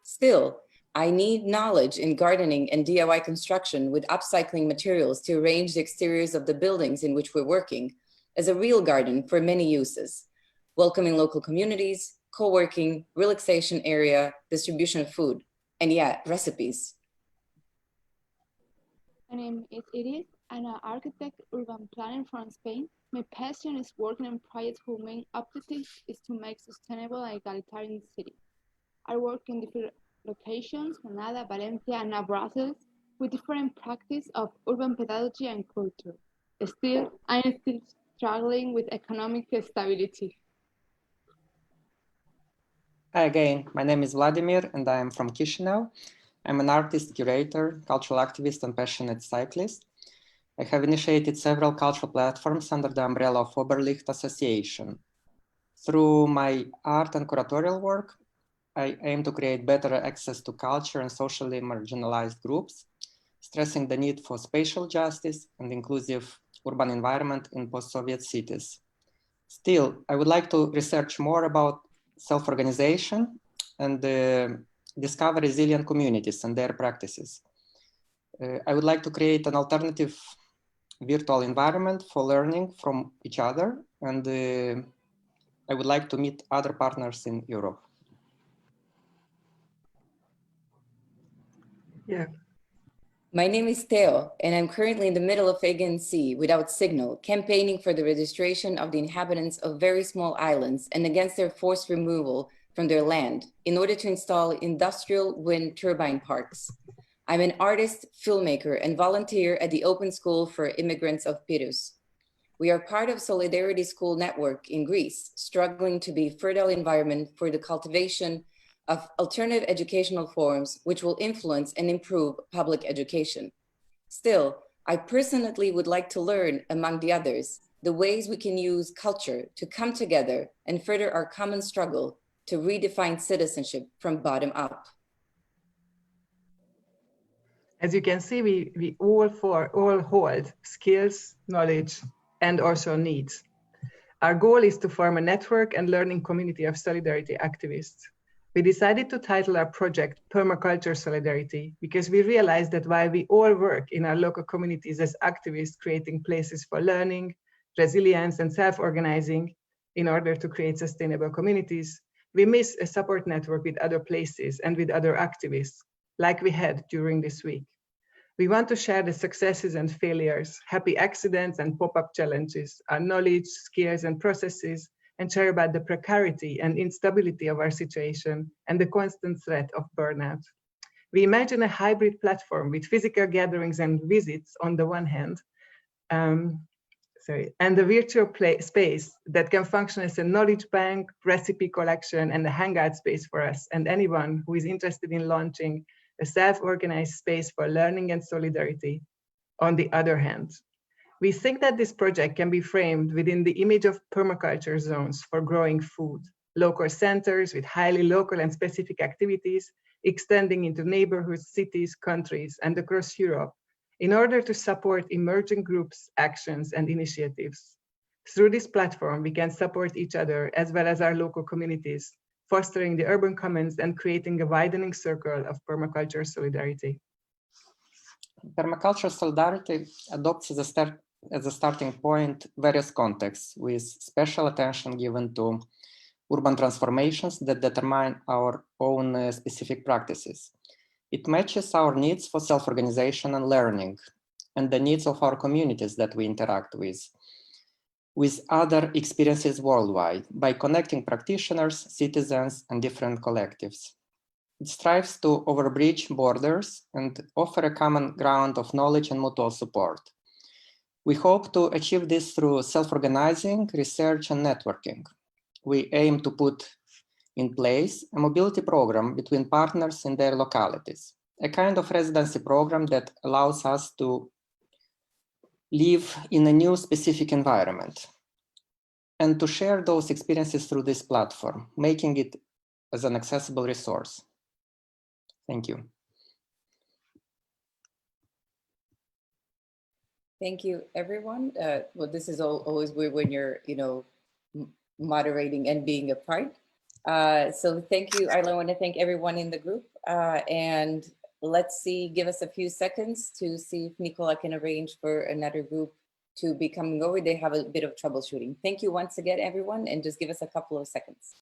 Still, I need knowledge in gardening and DIY construction with upcycling materials to arrange the exteriors of the buildings in which we're working as a real garden for many uses, welcoming local communities, co-working, relaxation area, distribution of food, and yeah, recipes. My name is Iris. I'm an architect, urban planner from Spain. My passion is working on projects whose main objective is to make sustainable and egalitarian cities. I work in different locations, Granada, Valencia, and now Brussels, with different practice of urban pedagogy and culture. Still, I'm still struggling with economic stability. Hi again, my name is Vladimir and I am from Chisinau. I'm an artist, curator, cultural activist and passionate cyclist. I have initiated several cultural platforms under the umbrella of Oberlicht Association. Through my art and curatorial work, I aim to create better access to culture and socially marginalized groups, stressing the need for spatial justice and inclusive urban environment in post-Soviet cities. Still, I would like to research more about self-organization and discover resilient communities and their practices. I would like to create an alternative virtual environment for learning from each other, and I would like to meet other partners in Europe. Yeah. My name is Theo, and I'm currently in the middle of Aegean Sea without signal, campaigning for the registration of the inhabitants of very small islands and against their forced removal from their land in order to install industrial wind turbine parks. I'm an artist, filmmaker, and volunteer at the Open School for Immigrants of Pyrrhus. We are part of Solidarity School Network in Greece, struggling to be a fertile environment for the cultivation of alternative educational forms which will influence and improve public education. Still, I personally would like to learn, among the others, the ways we can use culture to come together and further our common struggle to redefine citizenship from bottom up. As you can see, we all hold skills, knowledge, and also needs. Our goal is to form a network and learning community of solidarity activists. We decided to title our project Permaculture Solidarity because we realized that while we all work in our local communities as activists creating places for learning, resilience, and self-organizing in order to create sustainable communities, we miss a support network with other places and with other activists, like we had during this week. We want to share the successes and failures, happy accidents and pop-up challenges, our knowledge, skills, and processes, and share about the precarity and instability of our situation and the constant threat of burnout. We imagine a hybrid platform with physical gatherings and visits on the one hand, and a virtual space that can function as a knowledge bank, recipe collection, and a hangout space for us and anyone who is interested in launching a self-organized space for learning and solidarity. On the other hand, we think that this project can be framed within the image of permaculture zones for growing food, local centers with highly local and specific activities extending into neighborhoods, cities, countries, and across Europe in order to support emerging groups, actions, and initiatives. Through this platform, we can support each other as well as our local communities, fostering the urban commons and creating a widening circle of permaculture solidarity. Permaculture Solidarity adopts as a starting point various contexts with special attention given to urban transformations that determine our own specific practices. It matches our needs for self-organization and learning and the needs of our communities that we interact with other experiences worldwide by connecting practitioners, citizens, and different collectives. It strives to overbridge borders and offer a common ground of knowledge and mutual support. We hope to achieve this through self-organizing, research, and networking. We aim to put in place a mobility program between partners in their localities, a kind of residency program that allows us to live in a new specific environment and to share those experiences through this platform, making it as an accessible resource. Thank you. Thank you, everyone. Well, this is always weird when you're, moderating and being a part. So thank you. I want to thank everyone in the group. And let's see, give us a few seconds to see if Nicola can arrange for another group to be coming over. They have a bit of troubleshooting. Thank you once again, everyone, and just give us a couple of seconds.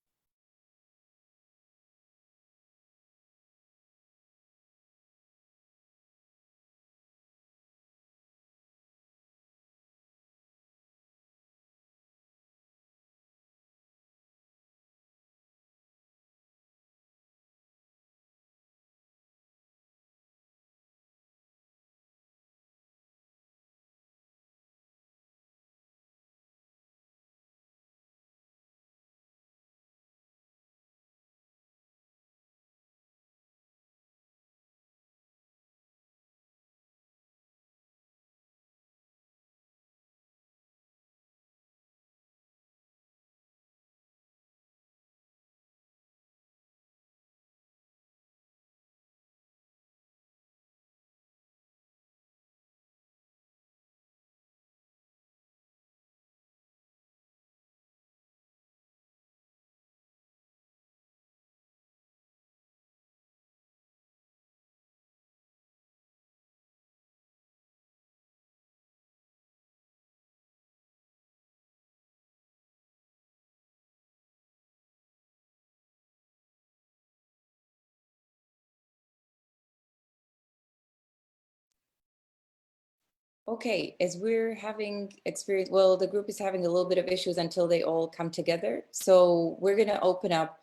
Okay, as we're having experience, well, the group is having a little bit of issues until they all come together. So we're going to open up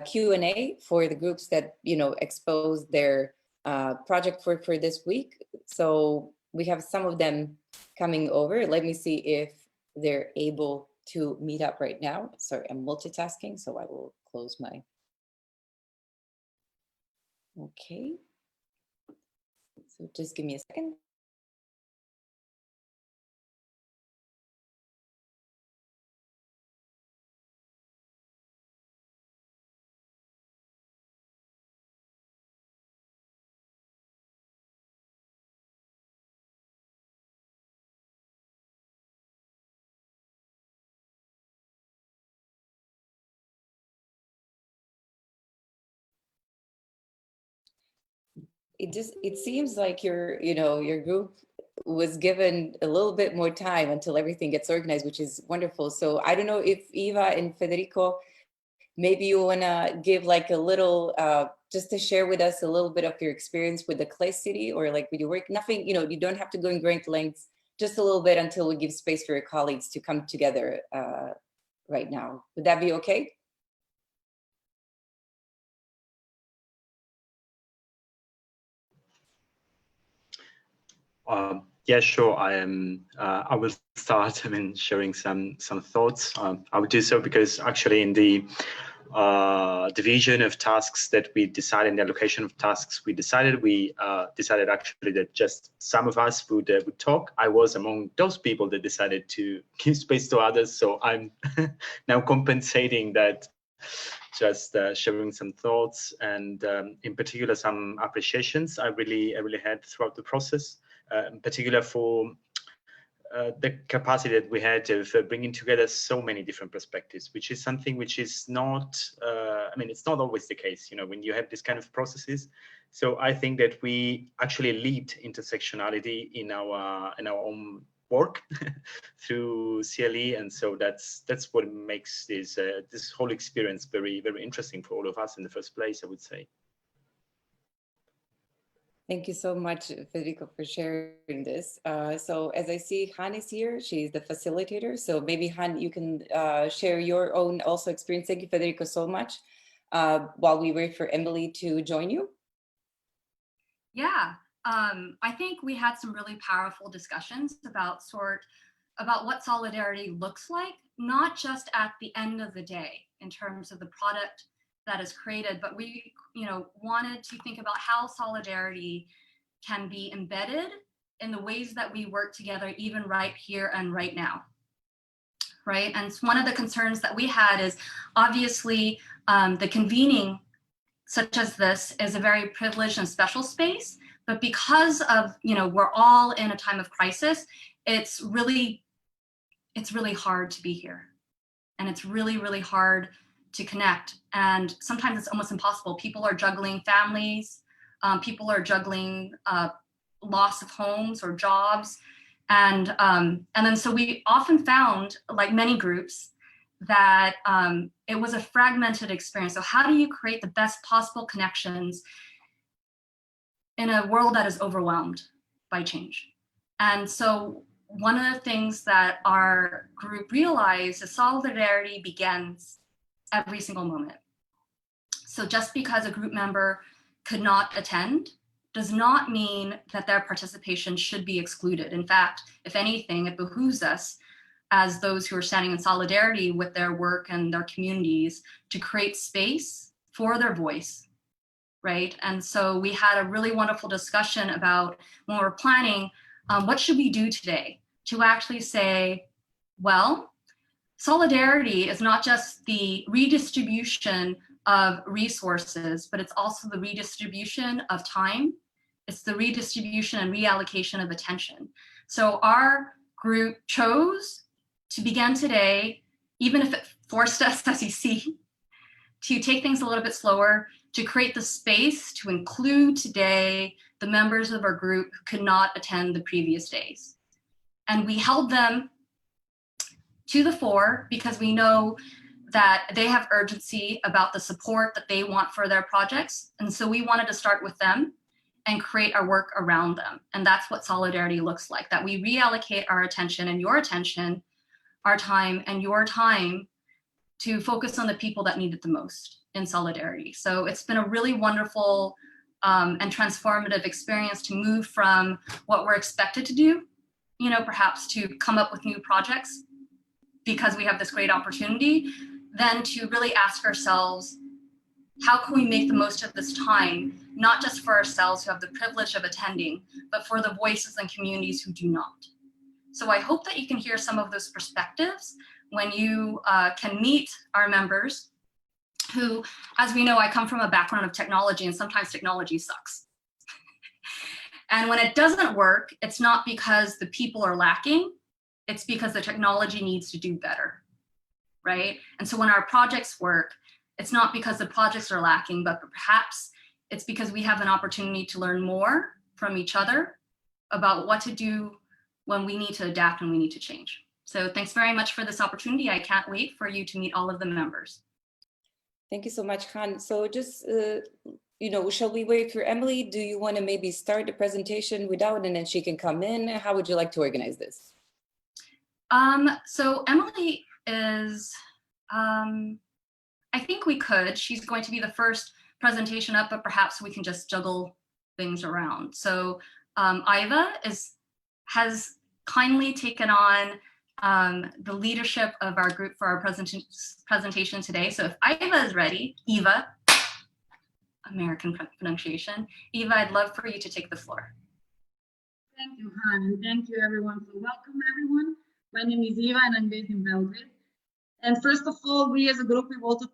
Q&A for the groups that, expose their project for this week. So we have some of them coming over. Let me see if they're able to meet up right now. Sorry, I'm multitasking, so I will close my Okay. So just give me a second. It seems like your group was given a little bit more time until everything gets organized, which is wonderful. So I don't know if Eva and Federico, maybe you wanna give like a little, just to share with us a little bit of your experience with the Clay City, or like with your work. Nothing, you don't have to go in great lengths, just a little bit until we give space for your colleagues to come together right now. Would that be okay? Yeah, sure. I will start. Sharing some thoughts. I would do so because actually, in the division of tasks that we decided, in the allocation of tasks we decided actually that just some of us would talk. I was among those people that decided to give space to others. So I'm now compensating that, just sharing some thoughts, and in particular some appreciations I really had throughout the process. In particular for the capacity that we had of bringing together so many different perspectives, which is something which is not, it's not always the case, when you have this kind of processes. So I think that we actually lead intersectionality in our own work through CLE, and so that's what makes this whole experience very, very interesting for all of us in the first place, I would say. Thank you so much, Federico, for sharing this. So as I see, Han is here. She's the facilitator. So maybe, Han, you can share your own also experience. Thank you, Federico, so much. While we wait for Emily to join you. Yeah, I think we had some really powerful discussions about what solidarity looks like, not just at the end of the day in terms of the product that is created, but we wanted to think about how solidarity can be embedded in the ways that we work together, even right here and right now, right? And one of the concerns that we had is obviously the convening such as this is a very privileged and special space, but because of, we're all in a time of crisis, it's really hard to be here. And it's really, really hard to connect. And sometimes it's almost impossible. People are juggling families, people are juggling loss of homes or jobs. And then so we often found, like many groups, that it was a fragmented experience. So how do you create the best possible connections in a world that is overwhelmed by change? And so one of the things that our group realized is solidarity begins every single moment. So just because a group member could not attend does not mean that their participation should be excluded. In fact, if anything, it behooves us as those who are standing in solidarity with their work and their communities to create space for their voice, right? And so we had a really wonderful discussion about, when we're planning, what should we do today to actually say, well, solidarity is not just the redistribution of resources, but it's also the redistribution of time. It's the redistribution and reallocation of attention. So our group chose to begin today, even if it forced us, as you see, to take things a little bit slower, to create the space to include today the members of our group who could not attend the previous days. And we held them to the fore because we know that they have urgency about the support that they want for their projects. And so we wanted to start with them and create our work around them. And that's what solidarity looks like, that we reallocate our attention and your attention, our time and your time, to focus on the people that need it the most in solidarity. So it's been a really wonderful and transformative experience to move from what we're expected to do, perhaps to come up with new projects because we have this great opportunity, then to really ask ourselves, how can we make the most of this time not just for ourselves who have the privilege of attending, but for the voices and communities who do not. So I hope that you can hear some of those perspectives when you can meet our members who, as we know, I come from a background of technology, and sometimes technology sucks. And when it doesn't work, it's not because the people are lacking, it's because the technology needs to do better, right? And so when our projects work, it's not because the projects are lacking, but perhaps it's because we have an opportunity to learn more from each other about what to do when we need to adapt and we need to change. So thanks very much for this opportunity. I can't wait for you to meet all of the members. Thank you so much, Khan. So just, shall we wait for Emily? Do you want to maybe start the presentation without, and then she can come in? How would you like to organize this? So Emily is, I think we could. She's going to be the first presentation up, but perhaps we can just juggle things around. So Iva has kindly taken on the leadership of our group for our presentation today. So if Iva is ready, Eva, American pronunciation, Eva, I'd love for you to take the floor. Thank you, Han, and thank you everyone. So welcome everyone. My name is Eva and I'm based in Belgrade. And first of all, we as a group, we want to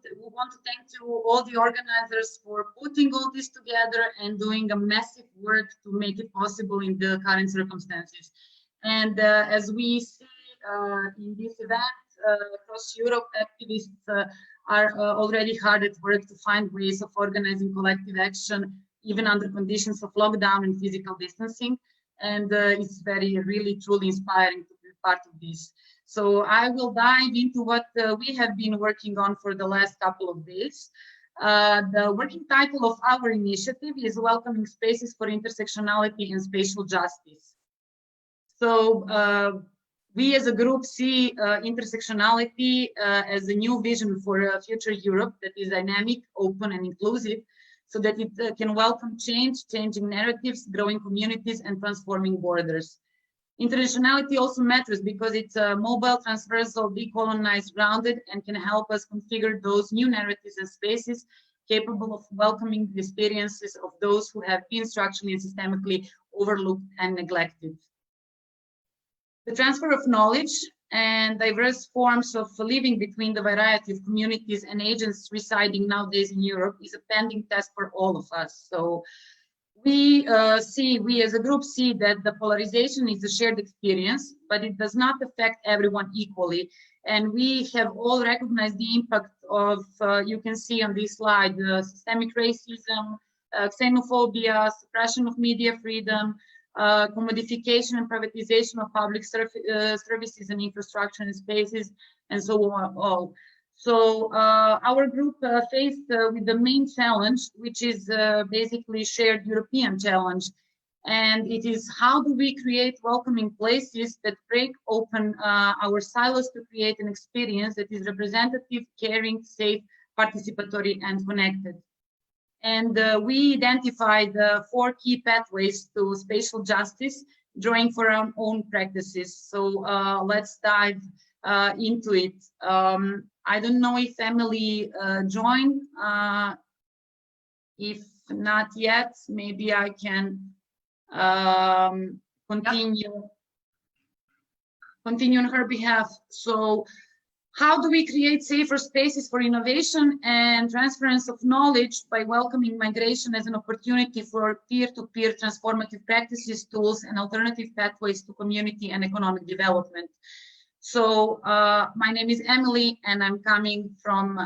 thank to all the organizers for putting all this together and doing a massive work to make it possible in the current circumstances. And as we see in this event across Europe, activists are already hard at work to find ways of organizing collective action, even under conditions of lockdown and physical distancing. And it's really, truly inspiring to be part of this. So I will dive into what we have been working on for the last couple of days. The working title of our initiative is Welcoming Spaces for Intersectionality and Spatial Justice. So we as a group see intersectionality as a new vision for a future Europe that is dynamic, open, and inclusive, so that it can welcome change, changing narratives, growing communities, and transforming borders. Internationality also matters because it's mobile, transversal, decolonized, grounded, and can help us configure those new narratives and spaces capable of welcoming the experiences of those who have been structurally and systemically overlooked and neglected. The transfer of knowledge and diverse forms of living between the variety of communities and agents residing nowadays in Europe is a pending task for all of us. So we as a group see that the polarization is a shared experience, but it does not affect everyone equally. And we have all recognized the impact of, you can see on this slide, systemic racism, xenophobia, suppression of media freedom, commodification and privatization of public services and infrastructure and spaces, and so on. So our group faced with the main challenge, which is basically shared European challenge. And it is, how do we create welcoming places that break open our silos to create an experience that is representative, caring, safe, participatory, and connected. And we identified 4 key pathways to spatial justice, drawing for our own practices. So let's dive into it. I don't know if Emily joined. If not yet, maybe I can continue on her behalf. So how do we create safer spaces for innovation and transference of knowledge by welcoming migration as an opportunity for peer-to-peer transformative practices, tools, and alternative pathways to community and economic development? So my name is Emily, and I'm coming from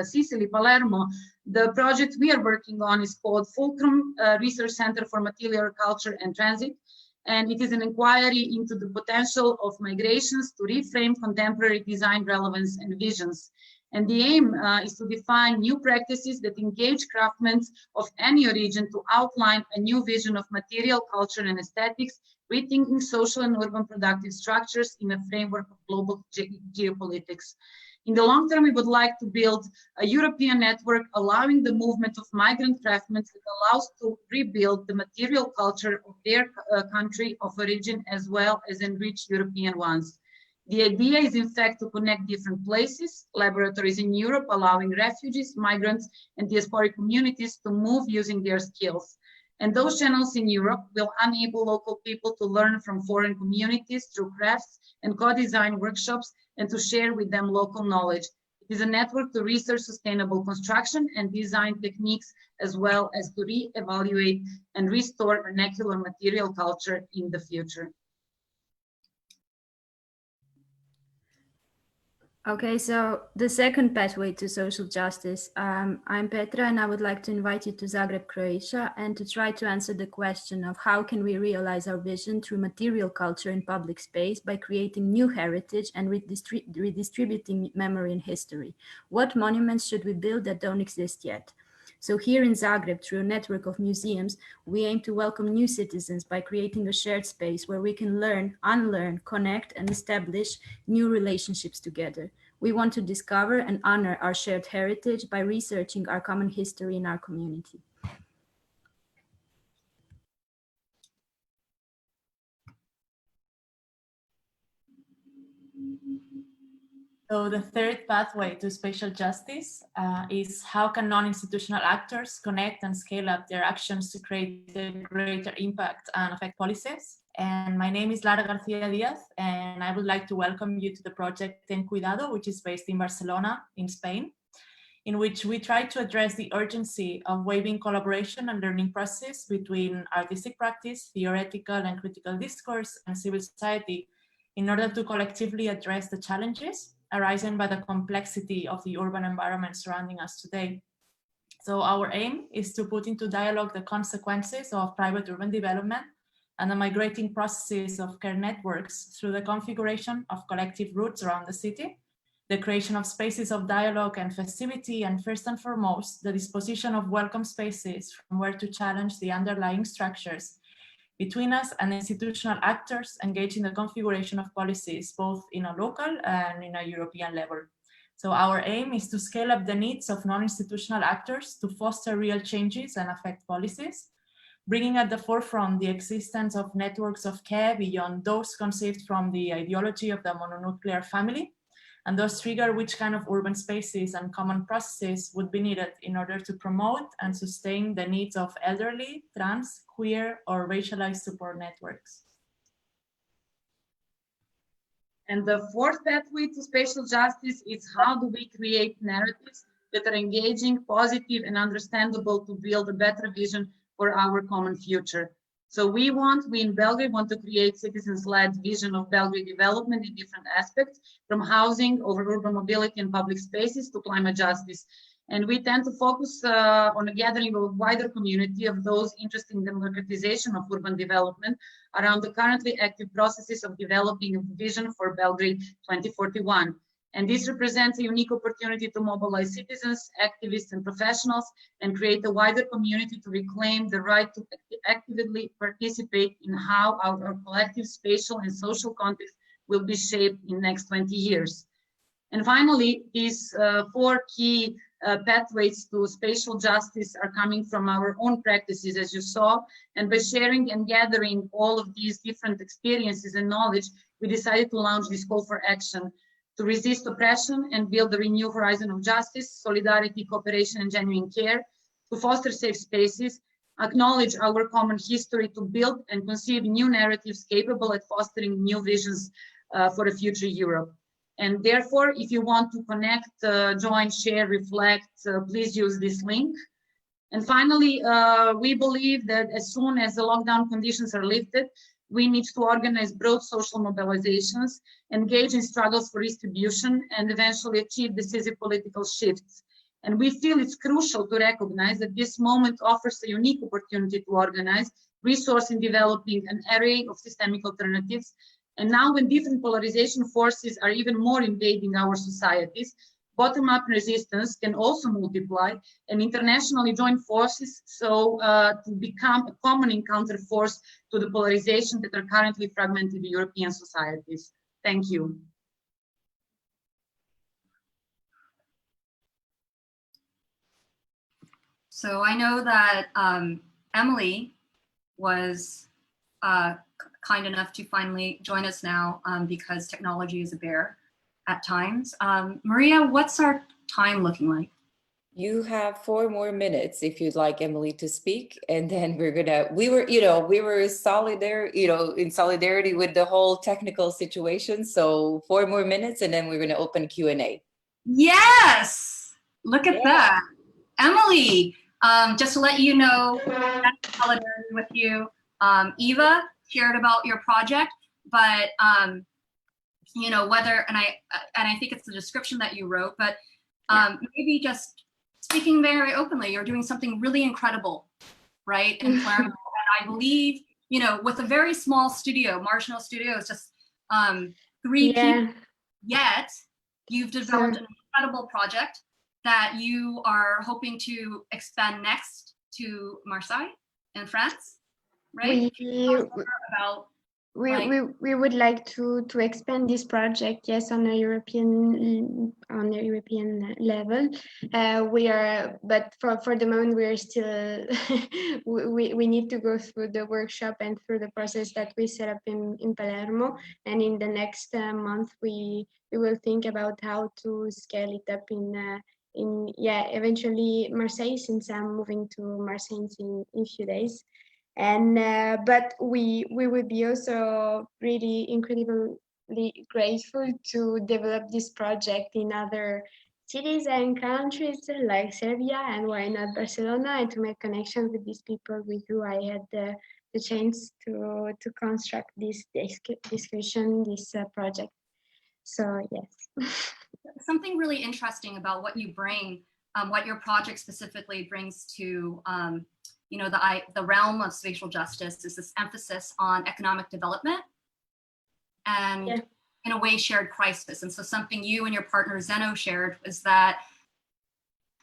Sicily, Palermo. The project we are working on is called Fulcrum Research Center for Material Culture and Transit. And it is an inquiry into the potential of migrations to reframe contemporary design relevance and visions. And the aim is to define new practices that engage craftsmen of any origin to outline a new vision of material culture and aesthetics, rethinking social and urban productive structures in a framework of global geopolitics. In the long term, we would like to build a European network allowing the movement of migrant craftsmen that allows to rebuild the material culture of their country of origin, as well as enrich European ones. The idea is in fact to connect different places, laboratories in Europe, allowing refugees, migrants, and diasporic communities to move using their skills. And those channels in Europe will enable local people to learn from foreign communities through crafts and co-design workshops and to share with them local knowledge. It is a network to research sustainable construction and design techniques, as well as to re-evaluate and restore vernacular material culture in the future. Okay, so the second pathway to social justice. I'm Petra, and I would like to invite you to Zagreb, Croatia, and to try to answer the question of how can we realize our vision through material culture in public space by creating new heritage and redistributing memory and history. What monuments should we build that don't exist yet? So here in Zagreb, through a network of museums, we aim to welcome new citizens by creating a shared space where we can learn, unlearn, connect, and establish new relationships together. We want to discover and honor our shared heritage by researching our common history in our community. So the third pathway to spatial justice is how can non-institutional actors connect and scale up their actions to create a greater impact and affect policies. And my name is Lara Garcia Diaz, and I would like to welcome you to the project Ten Cuidado, which is based in Barcelona, in Spain, in which we try to address the urgency of waiving collaboration and learning process between artistic practice, theoretical and critical discourse, and civil society in order to collectively address the challenges arising by the complexity of the urban environment surrounding us today. So our aim is to put into dialogue the consequences of private urban development and the migrating processes of care networks through the configuration of collective roots around the city, the creation of spaces of dialogue and festivity, and first and foremost, the disposition of welcome spaces from where to challenge the underlying structures between us and institutional actors engaged in the configuration of policies, both in a local and in a European level. So our aim is to scale up the needs of non-institutional actors to foster real changes and affect policies, bringing at the forefront the existence of networks of care beyond those conceived from the ideology of the mononuclear family, and thus trigger which kind of urban spaces and common processes would be needed in order to promote and sustain the needs of elderly, trans, queer, or racialized support networks. And the fourth pathway to spatial justice is how do we create narratives that are engaging, positive, and understandable to build a better vision for our common future. So we in Belgrade want to create citizens-led vision of Belgrade development in different aspects, from housing over urban mobility and public spaces to climate justice. And we tend to focus on a gathering of a wider community of those interested in democratization of urban development around the currently active processes of developing a vision for Belgrade 2041. And this represents a unique opportunity to mobilize citizens, activists, and professionals and create a wider community to reclaim the right to actively participate in how our collective spatial and social context will be shaped in the next 20 years. And finally, these four key pathways to spatial justice are coming from our own practices, as you saw, and by sharing and gathering all of these different experiences and knowledge, we decided to launch this call for action to resist oppression and build a renewed horizon of justice, solidarity, cooperation, and genuine care, to foster safe spaces, acknowledge our common history, to build and conceive new narratives capable of fostering new visions for a future Europe. And therefore, if you want to connect, join, share, reflect, please use this link. And finally, we believe that as soon as the lockdown conditions are lifted, we need to organize broad social mobilizations, engage in struggles for distribution, and eventually achieve decisive political shifts. And we feel it's crucial to recognize that this moment offers a unique opportunity to organize, resource in developing an array of systemic alternatives. And now when different polarization forces are even more invading our societies, bottom-up resistance can also multiply and internationally join forces to become a common encounter force to the polarization that are currently fragmented European societies. Thank you. So I know that Emily was kind enough to finally join us now because technology is a bear at times. Maria, what's our time looking like? You have 4 more minutes if you'd like Emily to speak, and then we were in solidarity with the whole technical situation. So 4 more minutes, and then we're gonna open Q&A. Yes, look at that. Emily, just to let you know, that's solidarity with you. Eva shared about your project, but you know, whether, and I think it's the description that you wrote, but maybe just speaking very openly, you're doing something really incredible, right? In Palermo, and I believe, you know, with a very small studio, marginal studio, it's just 3 people, yet you've developed an incredible project that you are hoping to expand next to Marseille in France, right? We would like to expand this project, yes, on a European level. But for the moment we are still we need to go through the workshop and through the process that we set up in Palermo, and in the next month we will think about how to scale it up eventually Marseille, since I'm moving to Marseille in a few days. And but we would be also really incredibly grateful to develop this project in other cities and countries like Serbia, and why not Barcelona, and to make connections with these people with who I had the chance to construct this discussion, this project. So yes. Something really interesting about what you bring, what your project specifically brings to you know, the realm of spatial justice is this emphasis on economic development and in a way shared crisis. And so something you and your partner Zeno shared is that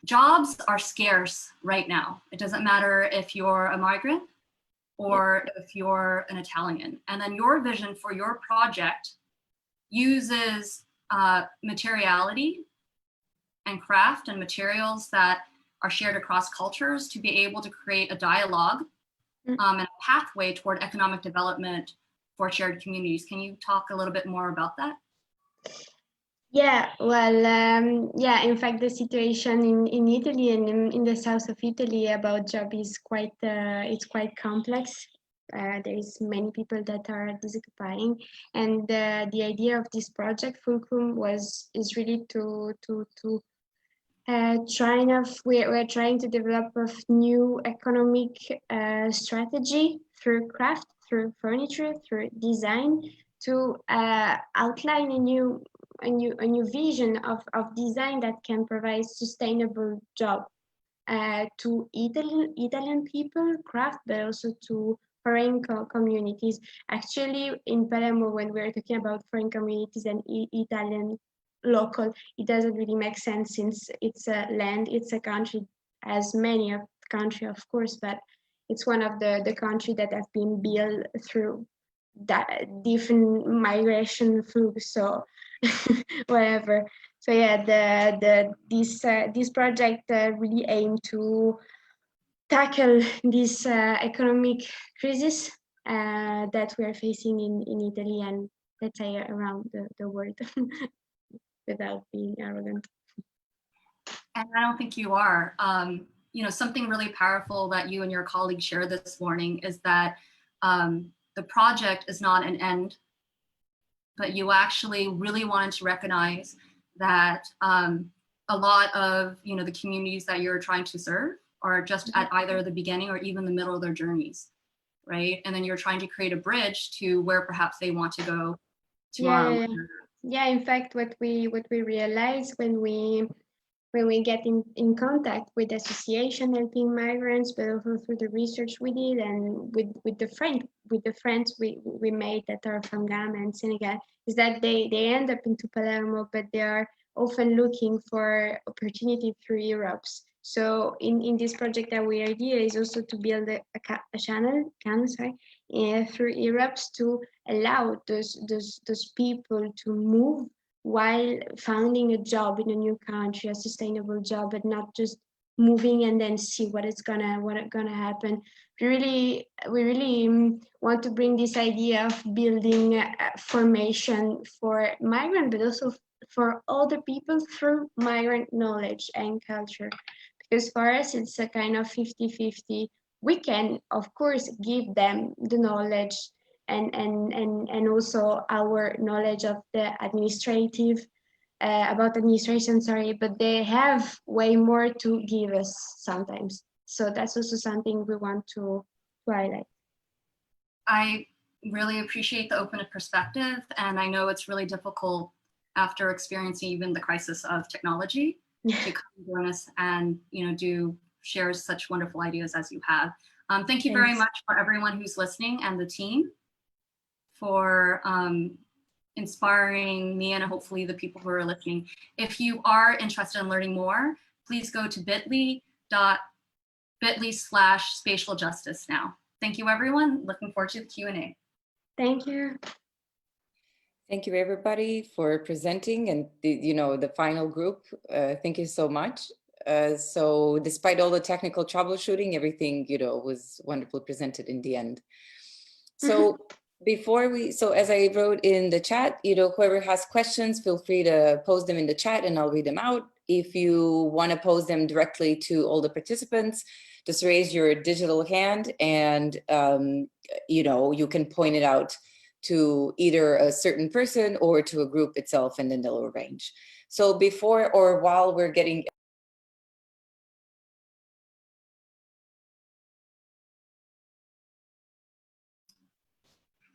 jobs are scarce right now. It doesn't matter if you're a migrant or if you're an Italian. And then your vision for your project uses materiality and craft and materials that are shared across cultures to be able to create a dialogue and a pathway toward economic development for shared communities. Can you talk a little bit more about that? Yeah, well, in fact, the situation in Italy and in the south of Italy about job is quite complex. There is many people that are disoccupying, and the idea of this project, Fulcrum, is really we're trying to develop a new economic strategy through craft, through furniture, through design, to outline a new vision of design that can provide sustainable job to Italian people, craft, but also to foreign communities. Actually, in Palermo, when we're talking about foreign communities and Italian local, it doesn't really make sense, since it's a land, it's a country, as many of the country, of course, but it's one of the country that have been built through that different migration flux, so whatever. So yeah, this project really aim to tackle this economic crisis that we are facing in Italy, and let's say around the world. Without being arrogant. And I don't think you are. You know, something really powerful that you and your colleagues shared this morning is that the project is not an end, but you actually really wanted to recognize that a lot of, you know, the communities that you're trying to serve are just at either the beginning or even the middle of their journeys, right? And then you're trying to create a bridge to where perhaps they want to go tomorrow. Yeah, in fact, what we realize when we get in contact with the association helping migrants, but also through the research we did, and with the friends we made that are from Ghana and Senegal, is that they end up into Palermo, but they are often looking for opportunity through Europe. So in this project, our idea is also to build a channel through Europe to allow those people to move while finding a job in a new country, a sustainable job, but not just moving and then see what is gonna happen. We really want to bring this idea of building formation for migrant, but also for all the people through migrant knowledge and culture. Because for us, it's a kind of 50-50. We can, of course, give them the knowledge and also our knowledge of the administrative, about administration, sorry, but they have way more to give us sometimes. So that's also something we want to highlight. I really appreciate the open perspective, and I know it's really difficult after experiencing even the crisis of technology to come join us and do share such wonderful ideas as you have. Thank you very much for everyone who's listening and the team for inspiring me and hopefully the people who are listening. If you are interested in learning more, please go to bit.ly/spatial justice now. Thank you, everyone. Looking forward to the Q&A. Thank you. Thank you, everybody, for presenting and the final group. Thank you so much. So despite all the technical troubleshooting, everything was wonderfully presented in the end. So as I wrote in the chat, whoever has questions, feel free to post them in the chat and I'll read them out. If you want to pose them directly to all the participants, just raise your digital hand and you can point it out to either a certain person or to a group itself, and then they'll arrange. So before or while we're getting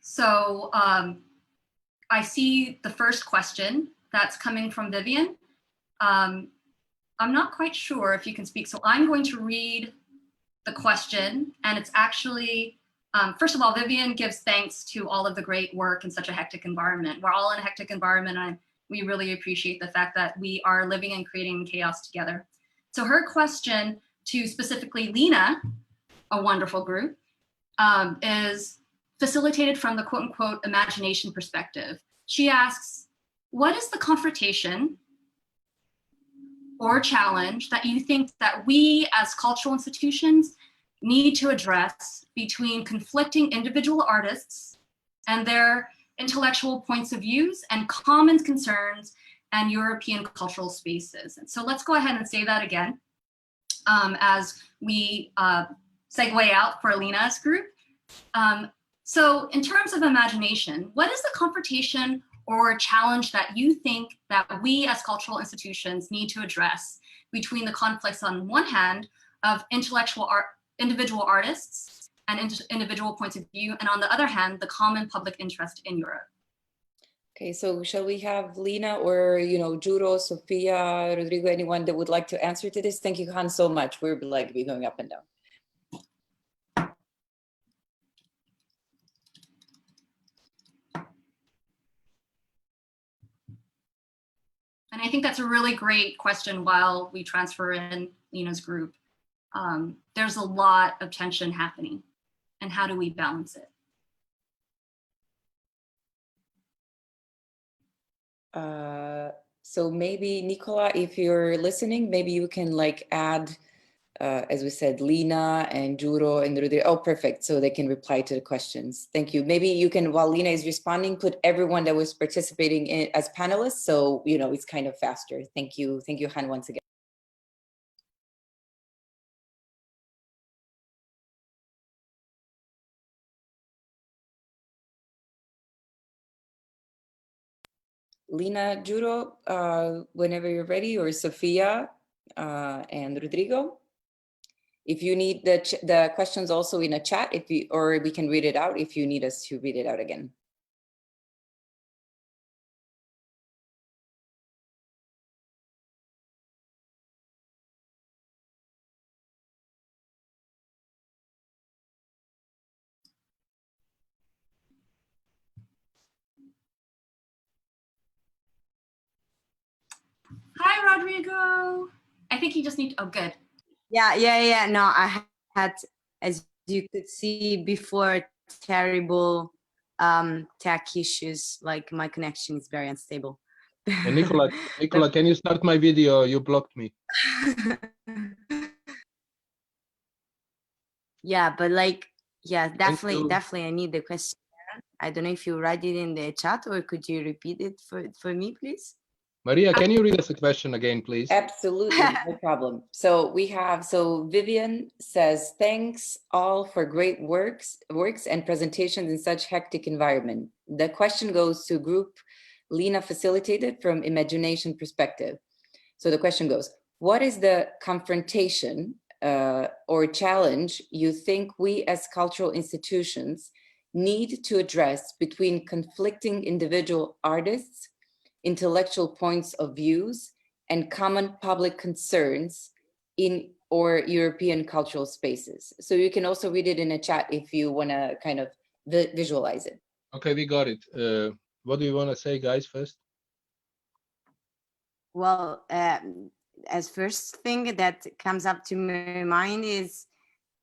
So I see the first question that's coming from Vivian. I'm not quite sure if you can speak, so I'm going to read the question, and it's actually, first of all, Vivian gives thanks to all of the great work in such a hectic environment. We're all in a hectic environment, and we really appreciate the fact that we are living and creating chaos together. So her question to specifically Lena, a wonderful group, is facilitated from the quote unquote imagination perspective. She asks, what is the confrontation or challenge that you think that we as cultural institutions need to address between conflicting individual artists and their intellectual points of views and common concerns and European cultural spaces? And so let's go ahead and say that again as we segue out for Alina's group. So in terms of imagination, what is the confrontation or challenge that you think that we as cultural institutions need to address between the conflicts on one hand of individual artists and individual points of view, and on the other hand, the common public interest in Europe? Okay, so shall we have Lena or, Juro, Sophia, Rodrigo, anyone that would like to answer to this? Thank you, Han, so much. We're like to be going up and down. And I think that's a really great question while we transfer in Lena's group. There's a lot of tension happening, and how do we balance it? So maybe Nicola, if you're listening, maybe you can add, as we said, Lena and Juro and Rodrigo. Oh, perfect. So they can reply to the questions. Thank you. Maybe you can, while Lena is responding, put everyone that was participating in as panelists. So, it's kind of faster. Thank you. Thank you, Han, once again. Lena, Juro, whenever you're ready, or Sophia and Rodrigo. If you need the questions also in a chat, or we can read it out if you need us to read it out again. Hi, Rodrigo. I think you just need, oh, good. Yeah. No, I had, as you could see before, terrible tech issues. Like my connection is very unstable. And Nicola, can you start my video? You blocked me. Yeah, but like, yeah, Thank definitely, you. definitely, I need the question. I don't know if you write it in the chat or could you repeat it for me, please? Maria, can you read us the question again, please? Absolutely, no problem. So Vivian says, thanks all for great works and presentations in such hectic environment. The question goes to group Lena facilitated from Imagination Perspective. So the question goes, what is the confrontation or challenge you think we as cultural institutions need to address between conflicting individual artists, intellectual points of views, and common public concerns in or European cultural spaces? So you can also read it in a chat if you want to kind of visualize it. Okay, we got it. What do you want to say, guys, first? Well, as first thing that comes up to my mind is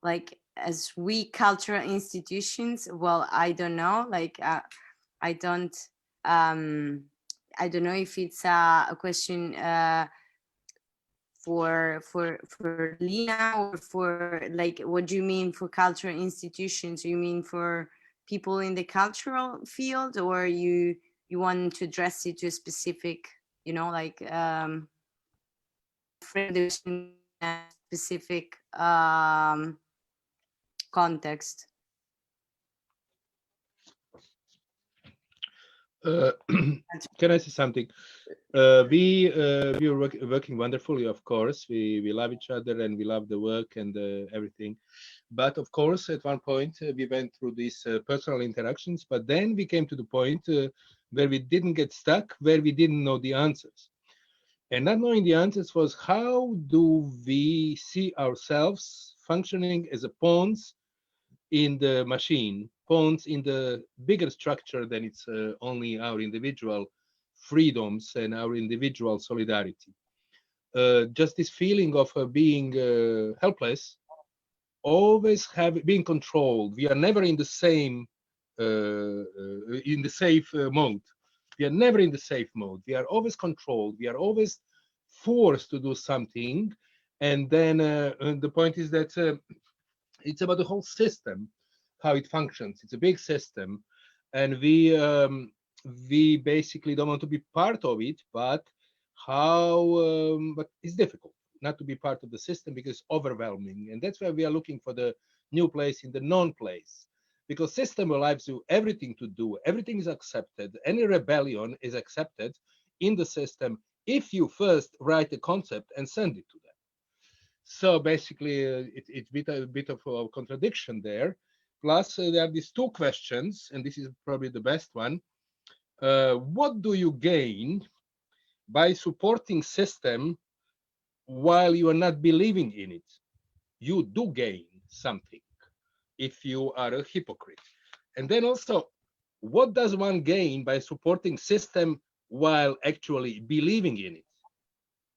like, as we cultural institutions, well, I don't know, like I don't know if it's a question for Lena, or for, like, what do you mean for cultural institutions? You mean for people in the cultural field, or you want to address it to a specific, you know, like in a specific context? Can I say something? We are working wonderfully, of course. We love each other and we love the work and everything. But of course, at one point, we went through these personal interactions, but then we came to the point where we didn't get stuck, where we didn't know the answers. And not knowing the answers was, how do we see ourselves functioning as a pawns in the machine, pawns in the bigger structure than it's only our individual freedoms and our individual solidarity. Just this feeling of being helpless, always being controlled. We are never in the same, in the safe mode. We are never in the safe mode. We are always controlled. We are always forced to do something. And then the point is that it's about the whole system, how it functions. It's a big system, and we basically don't want to be part of it. But but it's difficult not to be part of the system because it's overwhelming, and that's why we are looking for the new place in the non-place. Because system allows you everything to do, everything is accepted, any rebellion is accepted in the system if you first write a concept and send it to them. So basically, it's a bit of a contradiction there. Plus, there are these two questions, and this is probably the best one. What do you gain by supporting system while you are not believing in it? You do gain something if you are a hypocrite. And then also, what does one gain by supporting system while actually believing in it?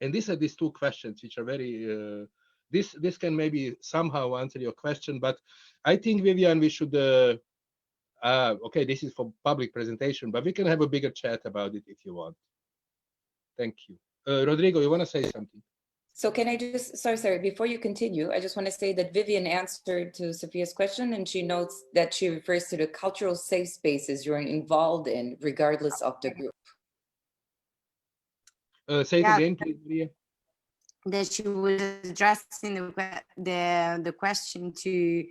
And these are these two questions which are very this can maybe somehow answer your question, but I think, Vivian, we should okay, this is for public presentation, but we can have a bigger chat about it if you want. Thank you. Rodrigo, you want to say something? So can I just, sorry, before you continue, I just want to say that Vivian answered to Sophia's question, and she notes that she refers to the cultural safe spaces you're involved in, regardless of the group. Say it again, please, Maria. That she was addressing the question to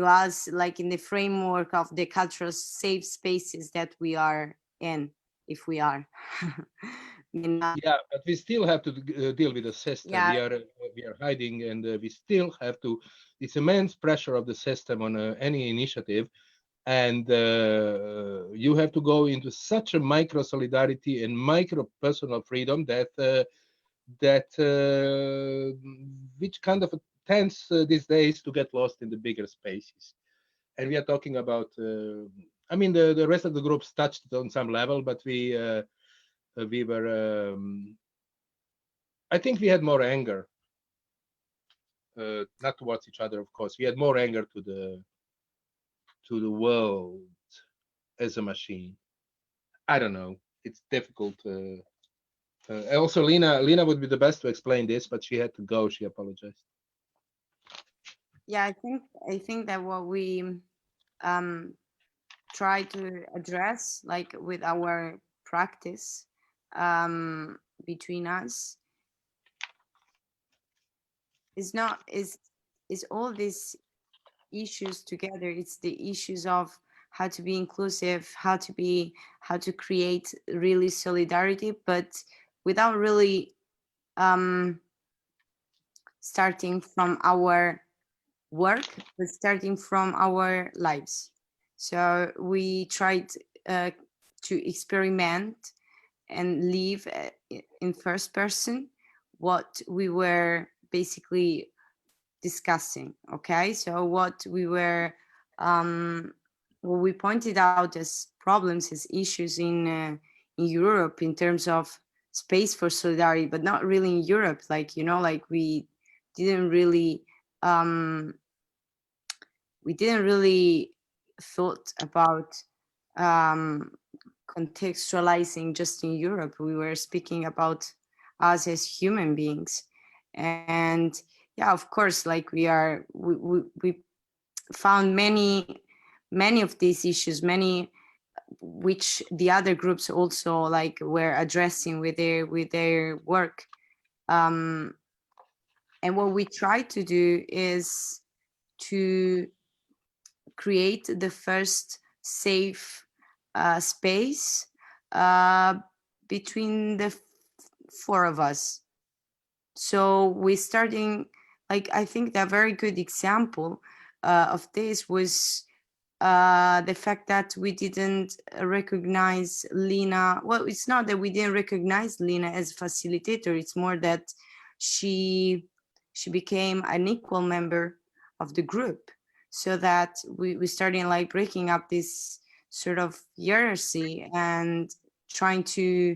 us, like in the framework of the cultural safe spaces that we are in, if we are. Yeah, but we still have to deal with the system. Yeah. We are hiding, and we still have to. It's immense pressure of the system on any initiative, and you have to go into such a micro solidarity and micro personal freedom that which kind of tends these days to get lost in the bigger spaces. And we are talking about. I mean, the rest of the groups touched it on some level, but we were. I think we had more anger, not towards each other, of course. We had more anger to the world as a machine. I don't know. It's difficult. Also, Lena would be the best to explain this, but she had to go. She apologized. Yeah, I think that what we try to address, like with our practice between us, is all these issues together. It's the issues of how to be inclusive, how to create really solidarity, but without really starting from our work, but starting from our lives. So we tried to experiment and live in first person what we were basically discussing. Okay, so what we pointed out as problems, as issues in Europe in terms of space for solidarity, but not really in Europe. Like, you know, like we didn't really thought about contextualizing just in Europe. We were speaking about us as human beings, and yeah, of course, like we found many of these issues, many which the other groups also like were addressing with their work. And what we try to do is to create the first safe space between the four of us. So we're starting, like, I think that a very good example of this was the fact that we didn't recognize Lina. Well, it's not that we didn't recognize Lina as facilitator, it's more that she became an equal member of the group, so that we started like breaking up this sort of hierarchy and trying to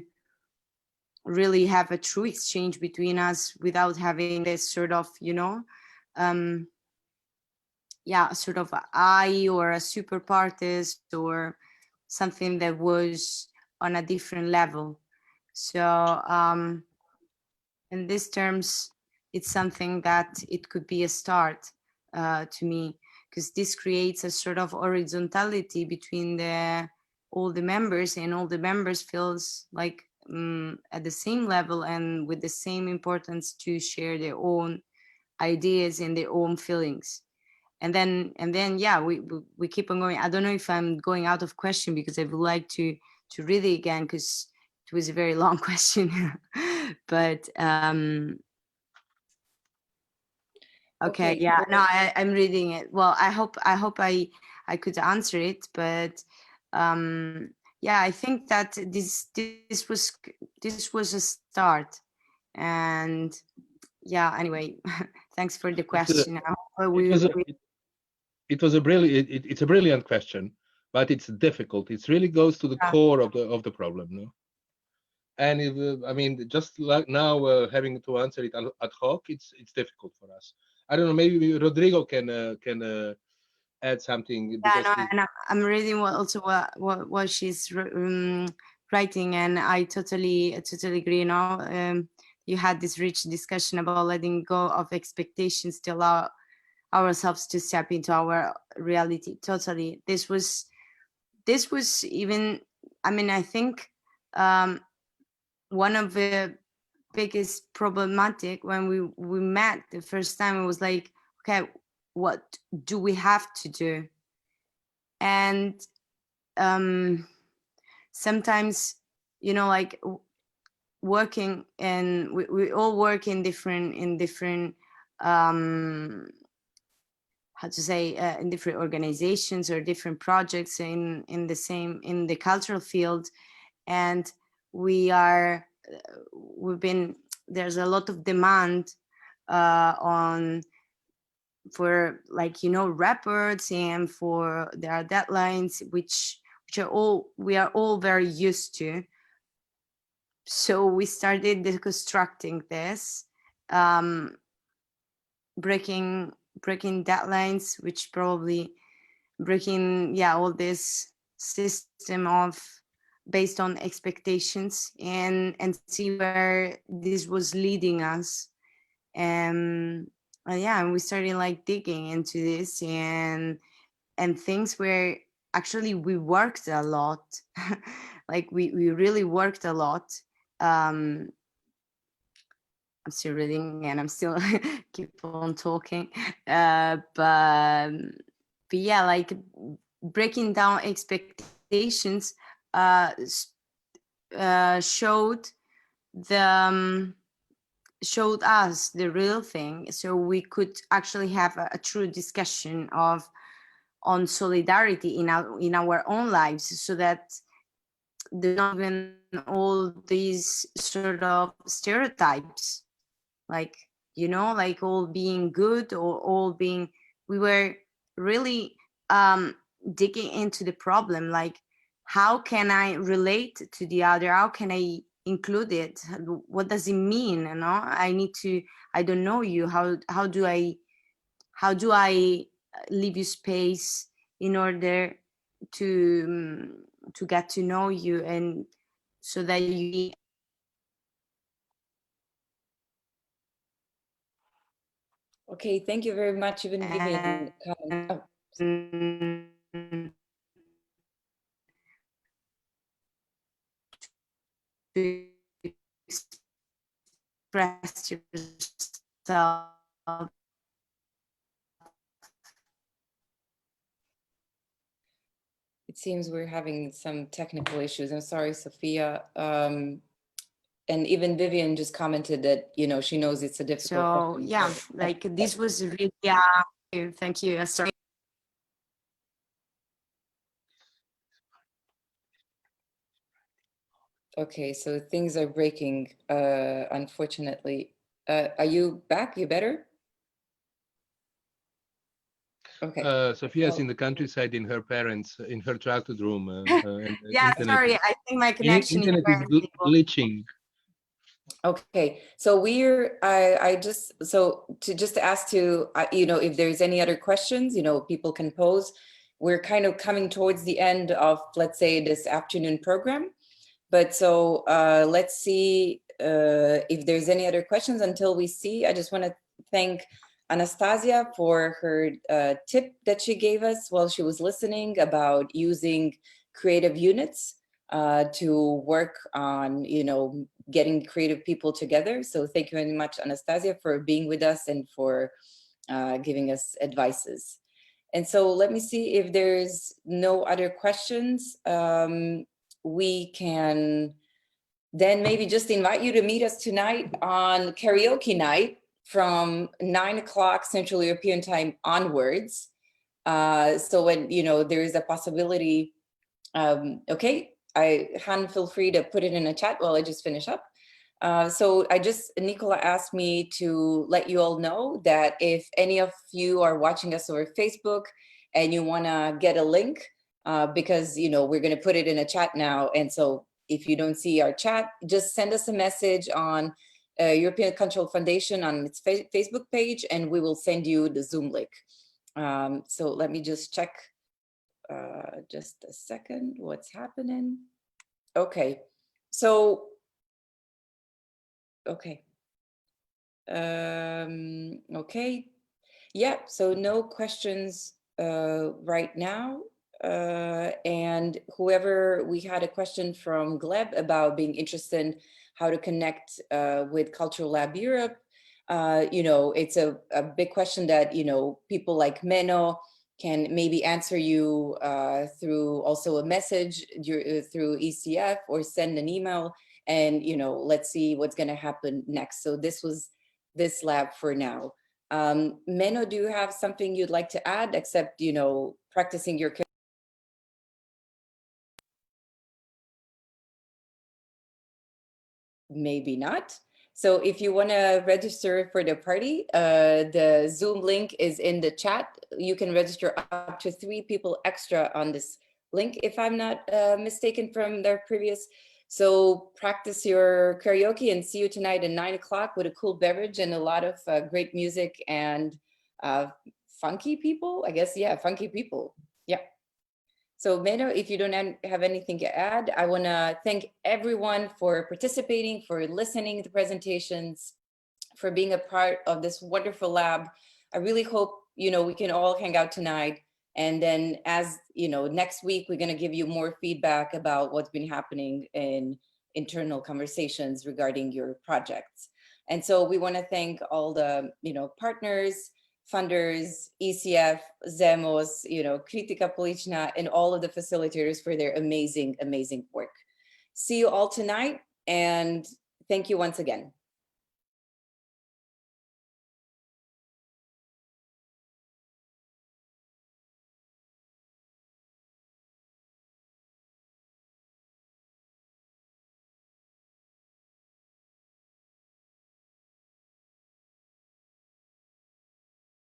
really have a true exchange between us without having this sort of, you know, sort of I or a super partist or something that was on a different level. So in these terms, it's something that it could be a start to me, because this creates a sort of horizontality between all the members, and all the members feels like at the same level and with the same importance to share their own ideas and their own feelings. And then yeah, we keep on going. I don't know if I'm going out of question, because I would like to read it again, because it was a very long question. But okay, yeah, no, I'm reading it. Well, I hope I could answer it, but yeah, I think that this was a start. And yeah, anyway, thanks for the question. It's a brilliant question, but it's difficult. It really goes to the core of the problem, no? And I mean, just like now, having to answer it ad hoc, it's difficult for us. I don't know. Maybe Rodrigo can add something. Yeah, no, and I'm reading what she's writing, and I totally agree. You know, you had this rich discussion about letting go of expectations to allow ourselves to step into our reality. Totally. This was even, I mean, I think one of the biggest problematic when we met the first time, it was like, okay, what do we have to do? And sometimes, you know, like working, and we all work in different how to say, in different organizations or different projects in the cultural field, and there's a lot of demand for, like, you know, reports, and for there are deadlines which we are all very used to. So we started deconstructing this, breaking deadlines, which probably breaking all this system of based on expectations, and see where this was leading us. And yeah, and we started like digging into this, and things were actually, we worked a lot. Like we really worked a lot. I'm still reading and I'm still keep on talking, but yeah, like breaking down expectations showed showed us the real thing, so we could actually have a true discussion on solidarity in our own lives, so that there's not even all these sort of stereotypes, like, you know, like all being good or all being, we were really digging into the problem, like how can I relate to the other, how can I include it, what does it mean, you know, I don't know you, how do I leave you space in order to get to know you, and so that you Okay, thank you very much. Even Vivian comment. to express yourself. It seems we're having some technical issues. I'm sorry, Sophia. And even Vivian just commented that, you know, she knows it's a difficult So question. yeah, like this was really, thank you. Sorry. Okay, so things are breaking, unfortunately. Are you back? You better? Okay. Sophia's in the countryside in her parents, in her childhood room. And Yeah, sorry, I think my connection internet is glitching. Okay, so I just, so to ask to, you know, if there's any other questions, you know, people can pose. We're kind of coming towards the end of, let's say, this afternoon program. But so let's see if there's any other questions until we see. I just want to thank Anastasia for her tip that she gave us while she was listening about using creative units to work on, you know, getting creative people together. So thank you very much, Anastasia, for being with us and for giving us advices. And so let me see if there's no other questions. We can then maybe just invite you to meet us tonight on karaoke night from 9 o'clock Central European time onwards. So when, you know, there is a possibility, okay, Han, feel free to put it in a chat while I just finish up. So Nicola asked me to let you all know that if any of you are watching us over Facebook and you wanna get a link, because, you know, we're gonna put it in a chat now. And so if you don't see our chat, just send us a message on European Cultural Foundation on its Facebook page, and we will send you the Zoom link. So let me just check just a second, what's happening. Okay, so, okay. Okay, yeah, so no questions right now. And whoever, we had a question from Gleb about being interested in how to connect with Cultural Lab Europe. You know, it's a big question that, you know, people like Menno can maybe answer you through also a message through ECF, or send an email, and, you know, let's see what's going to happen next. So this was this lab for now. Menno, do you have something you'd like to add, except, you know, practicing your? Maybe not. So if you want to register for the party, the Zoom link is in the chat. You can register up to 3 people extra on this link, if I'm not mistaken from their previous. So practice your karaoke, and see you tonight at 9 o'clock with a cool beverage and a lot of great music and funky people, I guess. Yeah, funky people. Yeah. So Menno, if you don't have anything to add, I want to thank everyone for participating, for listening to presentations, for being a part of this wonderful lab. I really hope, we can all hang out tonight. And then next week, we're going to give you more feedback about what's been happening in internal conversations regarding your projects. And so we want to thank all the, partners, funders, ECF, Zemos, Kritika Polichna, and all of the facilitators for their amazing, amazing work. See you all tonight, and thank you once again.